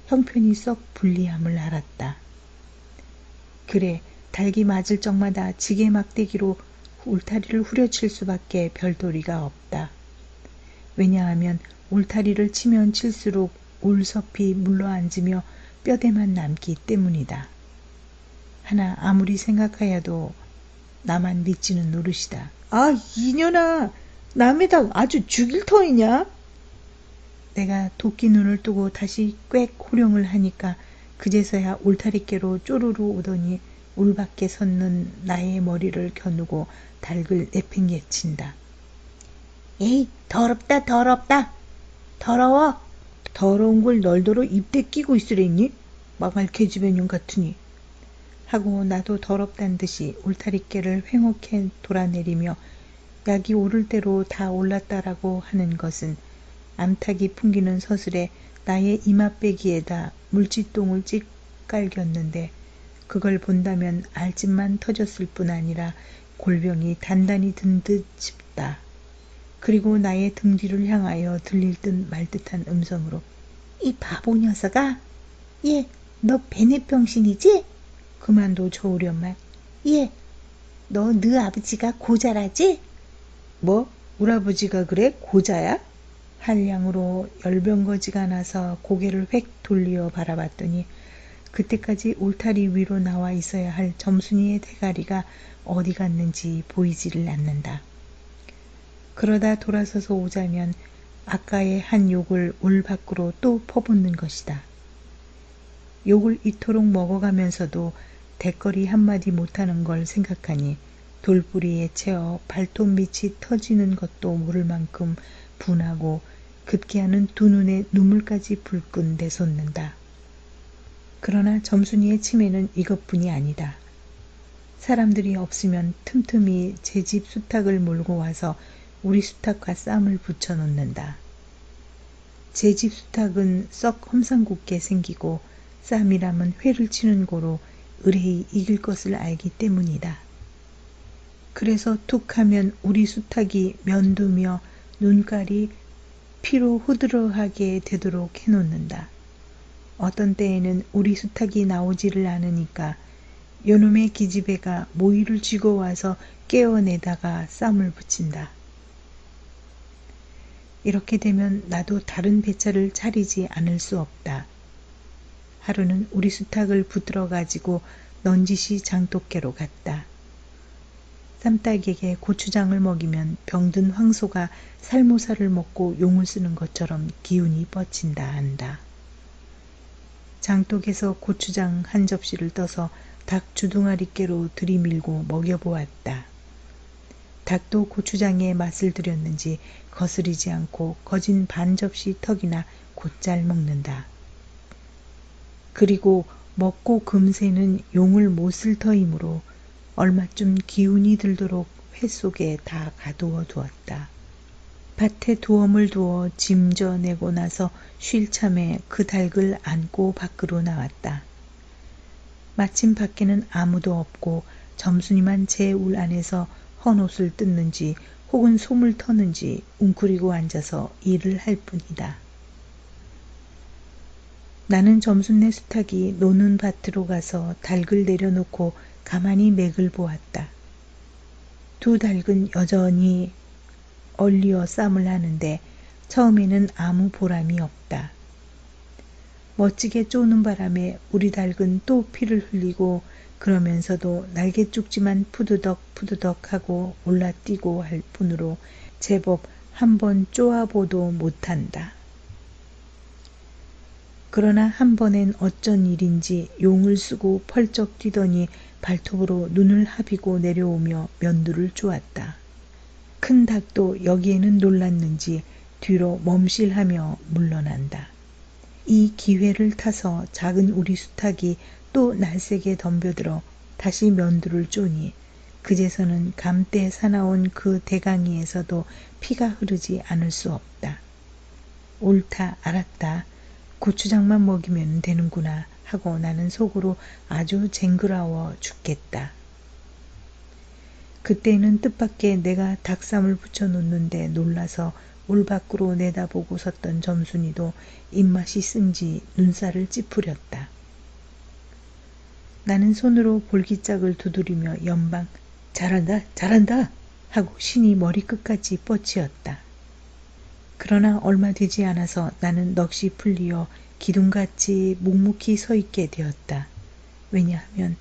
형편이 썩 불리함을 알았다. 그래 닭이 맞을 적마다 지게 막대기로 울타리를 후려칠 수밖에 별도리가 없다. 왜냐하면 울타리를 치면 칠수록 올섭이 물러앉으며 뼈대만 남기 때문이다. 하나 아무리 생각하여도 나만 믿지는 노릇이다. 아 이년아 남의 닭 아주 죽일 터이냐? 내가 도끼 눈을 뜨고 다시 꽥 호령을 하니까 그제서야 울타리께로 쪼르르 오더니 울밖에 섰는 나의 머리를 겨누고 닭을 내팽개친다. 에이 더럽다 더럽다 더러워 더러운 걸 널더러 입대 끼고 있으랬니? 망할 계집애년 같으니 하고 나도 더럽단 듯이 울타리께를 횡혹해 돌아내리며 약이 오를 대로 다 올랐다라고 하는 것은 암탉이 풍기는 서슬에 나의 이맛배기에다 물지똥을 찍 깔겼는데 그걸 본다면 알집만 터졌을 뿐 아니라 골병이 단단히 든 듯 싶다. 그리고 나의 등 뒤를 향하여 들릴 듯 말 듯한 음성으로 이 바보 녀석아 예 너 베네병신이지? 그만둬 좋으련만 예 너 네 아버지가 고자라지? 뭐? 우리 아버지가 그래? 고자야? 한량으로 열병거지가 나서 고개를 획 돌리어 바라봤더니 그때까지 울타리 위로 나와 있어야 할 점순이의 대가리가 어디 갔는지 보이지를 않는다. 그러다 돌아서서 오자면 아까의 한 욕을 울 밖으로 또 퍼붓는 것이다. 욕을 이토록 먹어가면서도 대거리 한마디 못하는 걸 생각하니 돌부리에 채어 발톱밑이 터지는 것도 모를 만큼 분하고 급기야는 두 눈에 눈물까지 불끈 내솟는다. 그러나 점순이의 치매는 이것뿐이 아니다. 사람들이 없으면 틈틈이 제 집 수탉을 몰고 와서 우리 수탉과 쌈을 붙여놓는다. 제 집 수탉은 썩 험상궂게 생기고 쌈이라면 회를 치는 고로 의뢰히 이길 것을 알기 때문이다. 그래서 툭 하면 우리 수탉이 면두며 눈깔이 피로 후드러하게 되도록 해놓는다. 어떤 때에는 우리 수탉이 나오지를 않으니까 요놈의 기집애가 모이를 쥐고 와서 깨어내다가 쌈을 붙인다. 이렇게 되면 나도 다른 배차를 차리지 않을 수 없다. 하루는 우리 수탉을 붙들어 가지고 넌지시 장독계로 갔다. 쌈닭에게 고추장을 먹이면 병든 황소가 살모사를 먹고 용을 쓰는 것처럼 기운이 뻗친다 한다. 장독에서 고추장 한 접시를 떠서 닭 주둥아리께로 들이밀고 먹여보았다. 닭도 고추장에 맛을 들였는지 거스리지 않고 거진 반 접시 턱이나 곧잘 먹는다. 그리고 먹고 금세는 용을 못 쓸 터이므로 얼마쯤 기운이 들도록 회 속에 다 가두어 두었다. 밭에 두엄을 두어 짐져내고 나서 쉴 참에 그 닭을 안고 밖으로 나왔다. 마침 밖에는 아무도 없고 점순이만 제 울 안에서 헌옷을 뜯는지 혹은 솜을 터는지 웅크리고 앉아서 일을 할 뿐이다. 나는 점순네 수탉이 노는 밭으로 가서 닭을 내려놓고 가만히 맥을 보았다. 두 닭은 여전히 얼리어 쌈을 하는데 처음에는 아무 보람이 없다. 멋지게 쪼는 바람에 우리 닭은 또 피를 흘리고 그러면서도 날개 쭉지만 푸드덕 하고 올라뛰고 할 뿐으로 제법 한번 쪼아보도 못한다. 그러나 한 번엔 어쩐 일인지 용을 쓰고 펄쩍 뛰더니 발톱으로 눈을 하비고 내려오며 면두를 쪼았다. 큰 닭도 여기에는 놀랐는지 뒤로 멈실하며 물러난다. 이 기회를 타서 작은 우리 수탉이 또 날쌔게 덤벼들어 다시 면두를 쪼니 그제서는 감때 사나운 그 대강이에서도 피가 흐르지 않을 수 없다. 옳다, 알았다. 고추장만 먹이면 되는구나 하고 나는 속으로 아주 쟁그라워 죽겠다. 그때는 뜻밖의 내가 닭쌈을 붙여놓는데 놀라서 울 밖으로 내다보고 섰던 점순이도 입맛이 쓴지 눈살을 찌푸렸다. 나는 손으로 볼기짝을 두드리며 연방 잘한다 잘한다 하고 신이 머리끝까지 뻗치었다. 그러나 얼마 되지 않아서 나는 넋이 풀리어 기둥같이 묵묵히 서 있게 되었다. 왜냐하면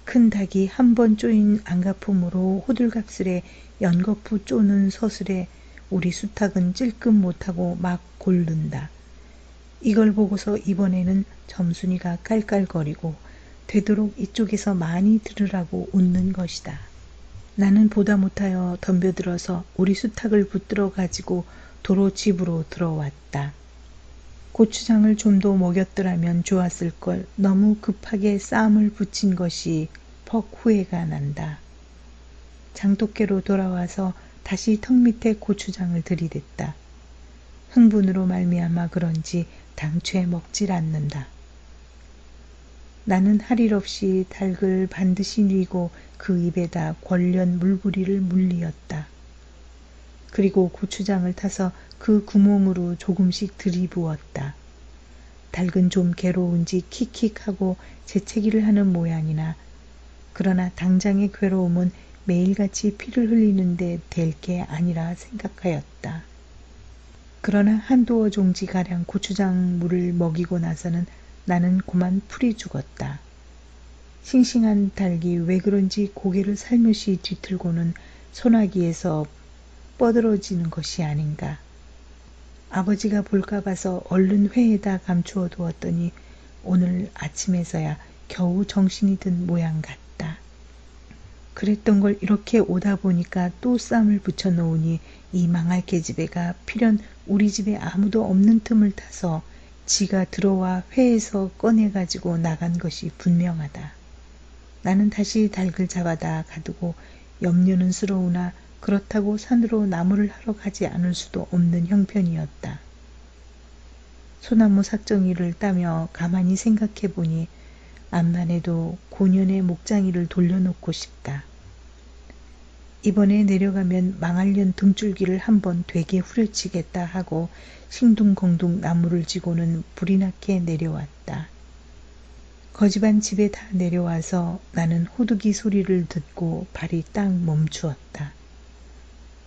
큰 닭이 한 번 쪼인 안가품으로 호들갑스레 연거푸 쪼는 서슬에 우리 수탉은 찔끔 못하고 막 골른다. 이걸 보고서 이번에는 점순이가 깔깔거리고 되도록 이쪽에서 많이 들으라고 웃는 것이다. 나는 보다 못하여 덤벼들어서 우리 수탉을 붙들어 가지고 도로 집으로 들어왔다. 고추장을 좀 더 먹였더라면 좋았을 걸 너무 급하게 쌈을 붙인 것이 퍽 후회가 난다. 장독계로 돌아와서 다시 턱 밑에 고추장을 들이댔다. 흥분으로 말미암아 그런지 당최 먹질 않는다. 나는 할 일 없이 닭을 반드시 뉘고 그 입에다 권련 물부리를 물리었다. 그리고 고추장을 타서 그 구멍으로 조금씩 들이부었다. 닭은 좀 괴로운지 킥킥하고 재채기를 하는 모양이나 그러나 당장의 괴로움은 매일같이 피를 흘리는데 될 게 아니라 생각하였다. 그러나 한두어 종지가량 고추장물을 먹이고 나서는 나는 고만 풀이 죽었다. 싱싱한 닭이 왜 그런지 고개를 살며시 뒤틀고는 소나기에서 뻗어지는 것이 아닌가. 아버지가 볼까 봐서 얼른 회에다 감추어 두었더니 오늘 아침에서야 겨우 정신이 든 모양 같다. 그랬던 걸 이렇게 오다 보니까 또 쌈을 붙여 놓으니 이 망할 계집애가 필연 우리 집에 아무도 없는 틈을 타서 지가 들어와 회에서 꺼내가지고 나간 것이 분명하다. 나는 다시 닭을 잡아다 가두고 염려는 스러우나 그렇다고 산으로 나무를 하러 가지 않을 수도 없는 형편이었다. 소나무 삭정이를 따며 가만히 생각해 보니 암만 해도 고년의 목장이를 돌려놓고 싶다. 이번에 내려가면 망할년 등줄기를 한번 되게 후려치겠다 하고 싱둥벙둥 나무를 지고는 불이 나게 내려왔다. 거지반 집에 다 내려와서 나는 호두기 소리를 듣고 발이 딱 멈추었다.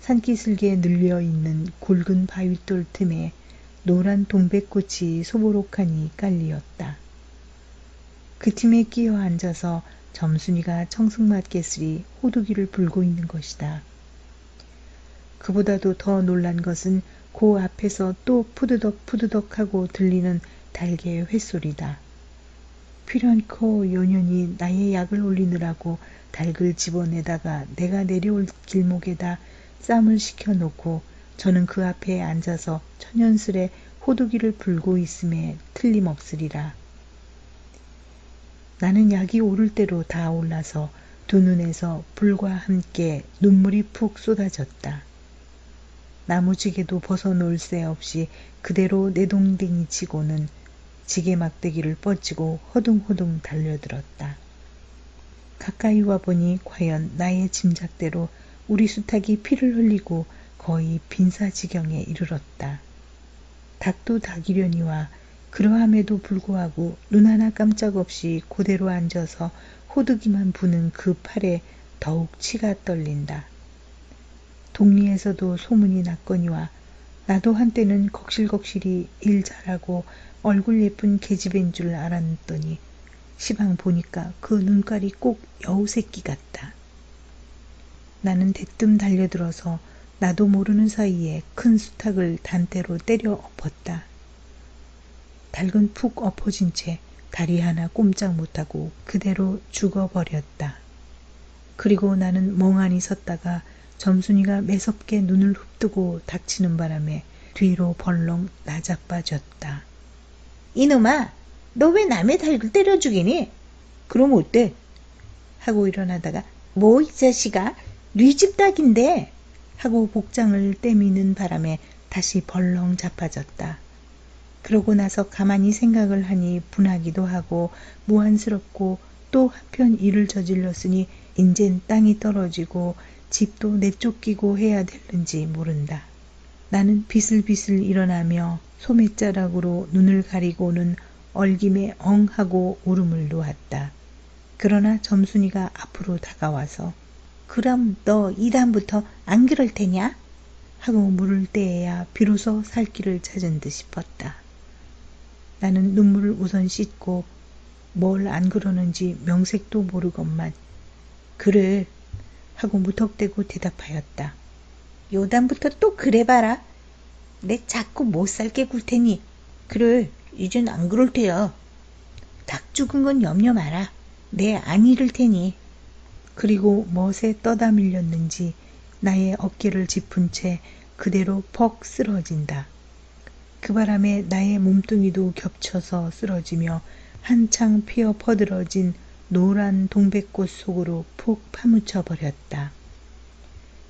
산기슭에 늘려있는 굵은 바윗돌 틈에 노란 동백꽃이 소보록하니 깔리었다. 그 틈에 끼어 앉아서 점순이가 청승맞게스리 호두기를 불고 있는 것이다. 그보다도 더 놀란 것은 그 앞에서 또 푸드덕 푸드덕 하고 들리는 달개의 횟소리다. 필연코 요년이 나의 약을 올리느라고 닭을 집어내다가 내가 내려올 길목에다 쌈을 시켜놓고 저는 그 앞에 앉아서 천연스레 호두기를 불고 있음에 틀림없으리라. 나는 약이 오를 대로 다 올라서 두 눈에서 불과 함께 눈물이 푹 쏟아졌다. 나무지게도 벗어놓을 새 없이 그대로 내동댕이 치고는 지게 막대기를 뻗치고 허둥허둥 달려들었다. 가까이 와보니 과연 나의 짐작대로 우리 수탉이 피를 흘리고 거의 빈사지경에 이르렀다. 닭도 닭이려니와 그러함에도 불구하고 눈 하나 깜짝없이 그대로 앉아서 호두기만 부는 그 팔에 더욱 치가 떨린다. 동리에서도 소문이 났거니와 나도 한때는 걱실걱실이 일 잘하고 얼굴 예쁜 계집애인 줄 알았더니 시방 보니까 그 눈깔이 꼭 여우새끼 같다. 나는 대뜸 달려들어서 나도 모르는 사이에 큰 수탉을 단대로 때려 엎었다. 닭은 푹 엎어진 채 다리 하나 꼼짝 못하고 그대로 죽어버렸다. 그리고 나는 멍하니 섰다가 점순이가 매섭게 눈을 흡뜨고 닥치는 바람에 뒤로 벌렁 나자빠졌다. 이놈아, 너 왜 남의 닭을 때려 죽이니? 그럼 어때? 하고 일어나다가 뭐 이 자식아, 네 집 닭인데 하고 복장을 떼미는 바람에 다시 벌렁 자빠졌다. 그러고 나서 가만히 생각을 하니 분하기도 하고 무안스럽고 또 한편 일을 저질렀으니 인젠 땅이 떨어지고 집도 내쫓기고 해야 될는지 모른다. 나는 비슬비슬 일어나며 소매자락으로 눈을 가리고는 얼김에 엉 하고 울음을 놓았다. 그러나 점순이가 앞으로 다가와서 그럼 너 이다음부터 안 그럴 테냐? 하고 물을 때에야 비로소 살 길을 찾은 듯 싶었다. 나는 눈물을 우선 씻고 뭘 안 그러는지 명색도 모르건만 그래 하고 무턱대고 대답하였다. 요담부터 또 그래봐라. 내 자꾸 못 살게 굴 테니. 그래 이젠 안 그럴 테야. 닭 죽은 건 염려 마라. 내 안 잃을 테니. 그리고 멋에 떠다 밀렸는지 나의 어깨를 짚은 채 그대로 퍽 쓰러진다. 그 바람에 나의 몸뚱이도 겹쳐서 쓰러지며 한창 피어 퍼들어진 노란 동백꽃 속으로 푹 파묻혀 버렸다.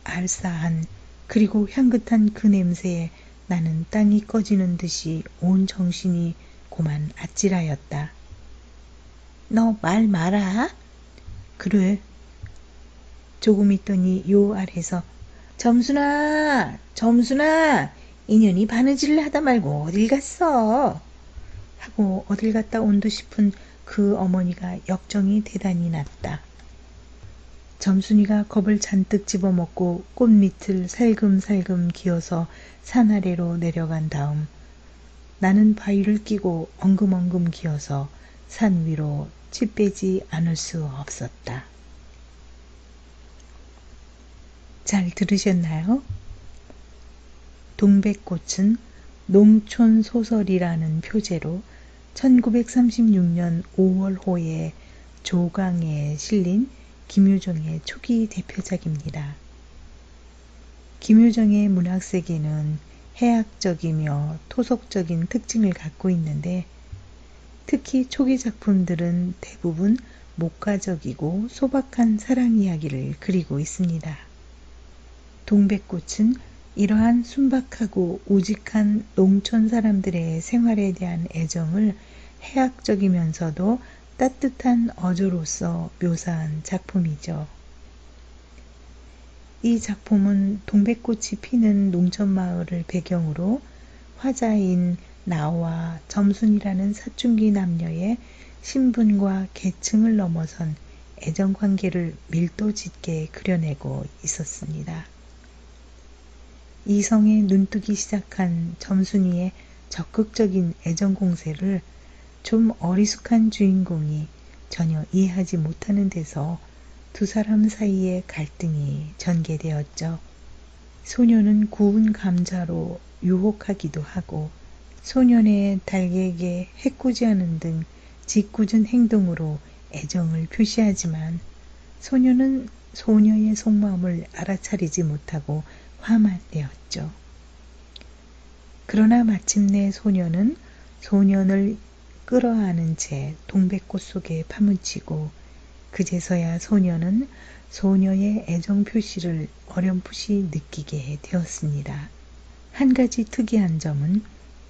알싸한 그리고 향긋한 그 냄새에 나는 땅이 꺼지는 듯이 온 정신이 고만 아찔하였다. 너 말 마라. 그래. 조금 있더니 요 아래서 점순아, 점순아, 인연이 바느질을 하다 말고 어딜 갔어? 하고 어딜 갔다 온 듯 싶은 그 어머니가 역정이 대단히 났다. 점순이가 겁을 잔뜩 집어먹고 꽃밑을 살금살금 기어서 산 아래로 내려간 다음 나는 바위를 끼고 엉금엉금 기어서 산 위로 치 빼지 않을 수 없었다. 잘 들으셨나요? 동백꽃은 농촌 소설이라는 표제로 1936년 5월호에 조강에 실린 김유정의 초기 대표작입니다. 김유정의 문학세계는 해학적이며 토속적인 특징을 갖고 있는데 특히 초기 작품들은 대부분 목가적이고 소박한 사랑 이야기를 그리고 있습니다. 동백꽃은 이러한 순박하고 우직한 농촌 사람들의 생활에 대한 애정을 해학적이면서도 따뜻한 어조로서 묘사한 작품이죠. 이 작품은 동백꽃이 피는 농촌 마을을 배경으로 화자인 나와 점순이라는 사춘기 남녀의 신분과 계층을 넘어선 애정관계를 밀도 짙게 그려내고 있었습니다. 이성에 눈뜨기 시작한 점순이의 적극적인 애정 공세를 좀 어리숙한 주인공이 전혀 이해하지 못하는 데서 두 사람 사이의 갈등이 전개되었죠. 소녀는 구운 감자로 유혹하기도 하고 소년의 달에게 해코지하는 등 짓궂은 행동으로 애정을 표시하지만 소녀는 소녀의 속마음을 알아차리지 못하고 화만 내었죠. 그러나 마침내 소녀는 소년을 끌어안은 채 동백꽃 속에 파묻히고 그제서야 소녀는 소녀의 애정 표시를 어렴풋이 느끼게 되었습니다. 한 가지 특이한 점은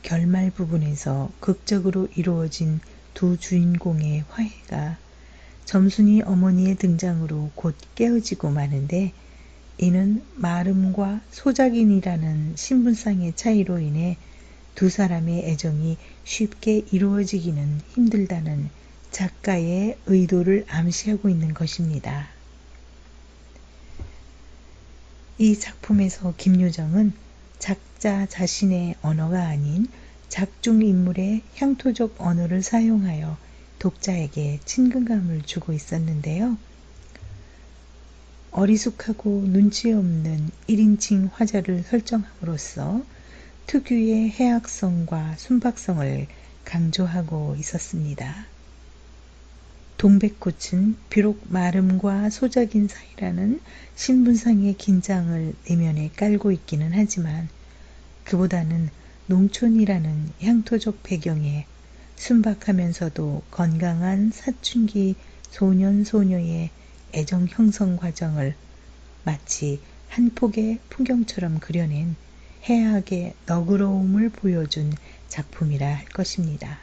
결말 부분에서 극적으로 이루어진 두 주인공의 화해가 점순이 어머니의 등장으로 곧 깨어지고 마는데 이는 마름과 소작인이라는 신분상의 차이로 인해 두 사람의 애정이 쉽게 이루어지기는 힘들다는 작가의 의도를 암시하고 있는 것입니다. 이 작품에서 김유정은 작자 자신의 언어가 아닌 작중 인물의 향토적 언어를 사용하여 독자에게 친근감을 주고 있었는데요. 어리숙하고 눈치 없는 1인칭 화자를 설정함으로써 특유의 해학성과 순박성을 강조하고 있었습니다. 동백꽃은 비록 마름과 소작인 사이라는 신분상의 긴장을 내면에 깔고 있기는 하지만 그보다는 농촌이라는 향토적 배경에 순박하면서도 건강한 사춘기 소년 소녀의 애정 형성 과정을 마치 한 폭의 풍경처럼 그려낸 해학의 너그러움을 보여준 작품이라 할 것입니다.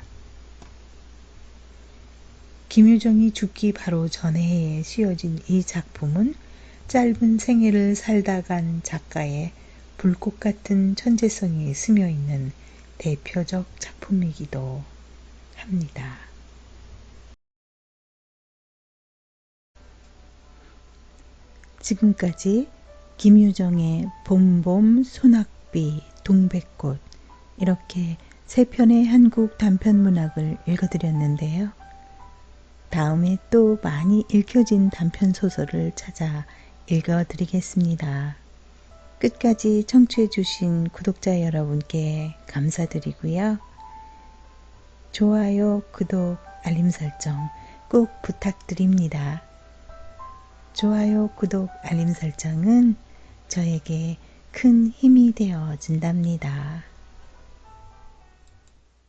김유정이 죽기 바로 전해에 씌어진 이 작품은 짧은 생애를 살다 간 작가의 불꽃 같은 천재성이 스며있는 대표적 작품이기도 합니다. 지금까지 김유정의 봄봄, 소낙비, 동백꽃 이렇게 세 편의 한국 단편문학을 읽어드렸는데요. 다음에 또 많이 읽혀진 단편소설을 찾아 읽어드리겠습니다. 끝까지 청취해주신 구독자 여러분께 감사드리고요. 좋아요, 구독, 알림 설정 꼭 부탁드립니다. 좋아요, 구독, 알림 설정은 저에게 큰 힘이 되어 준답니다.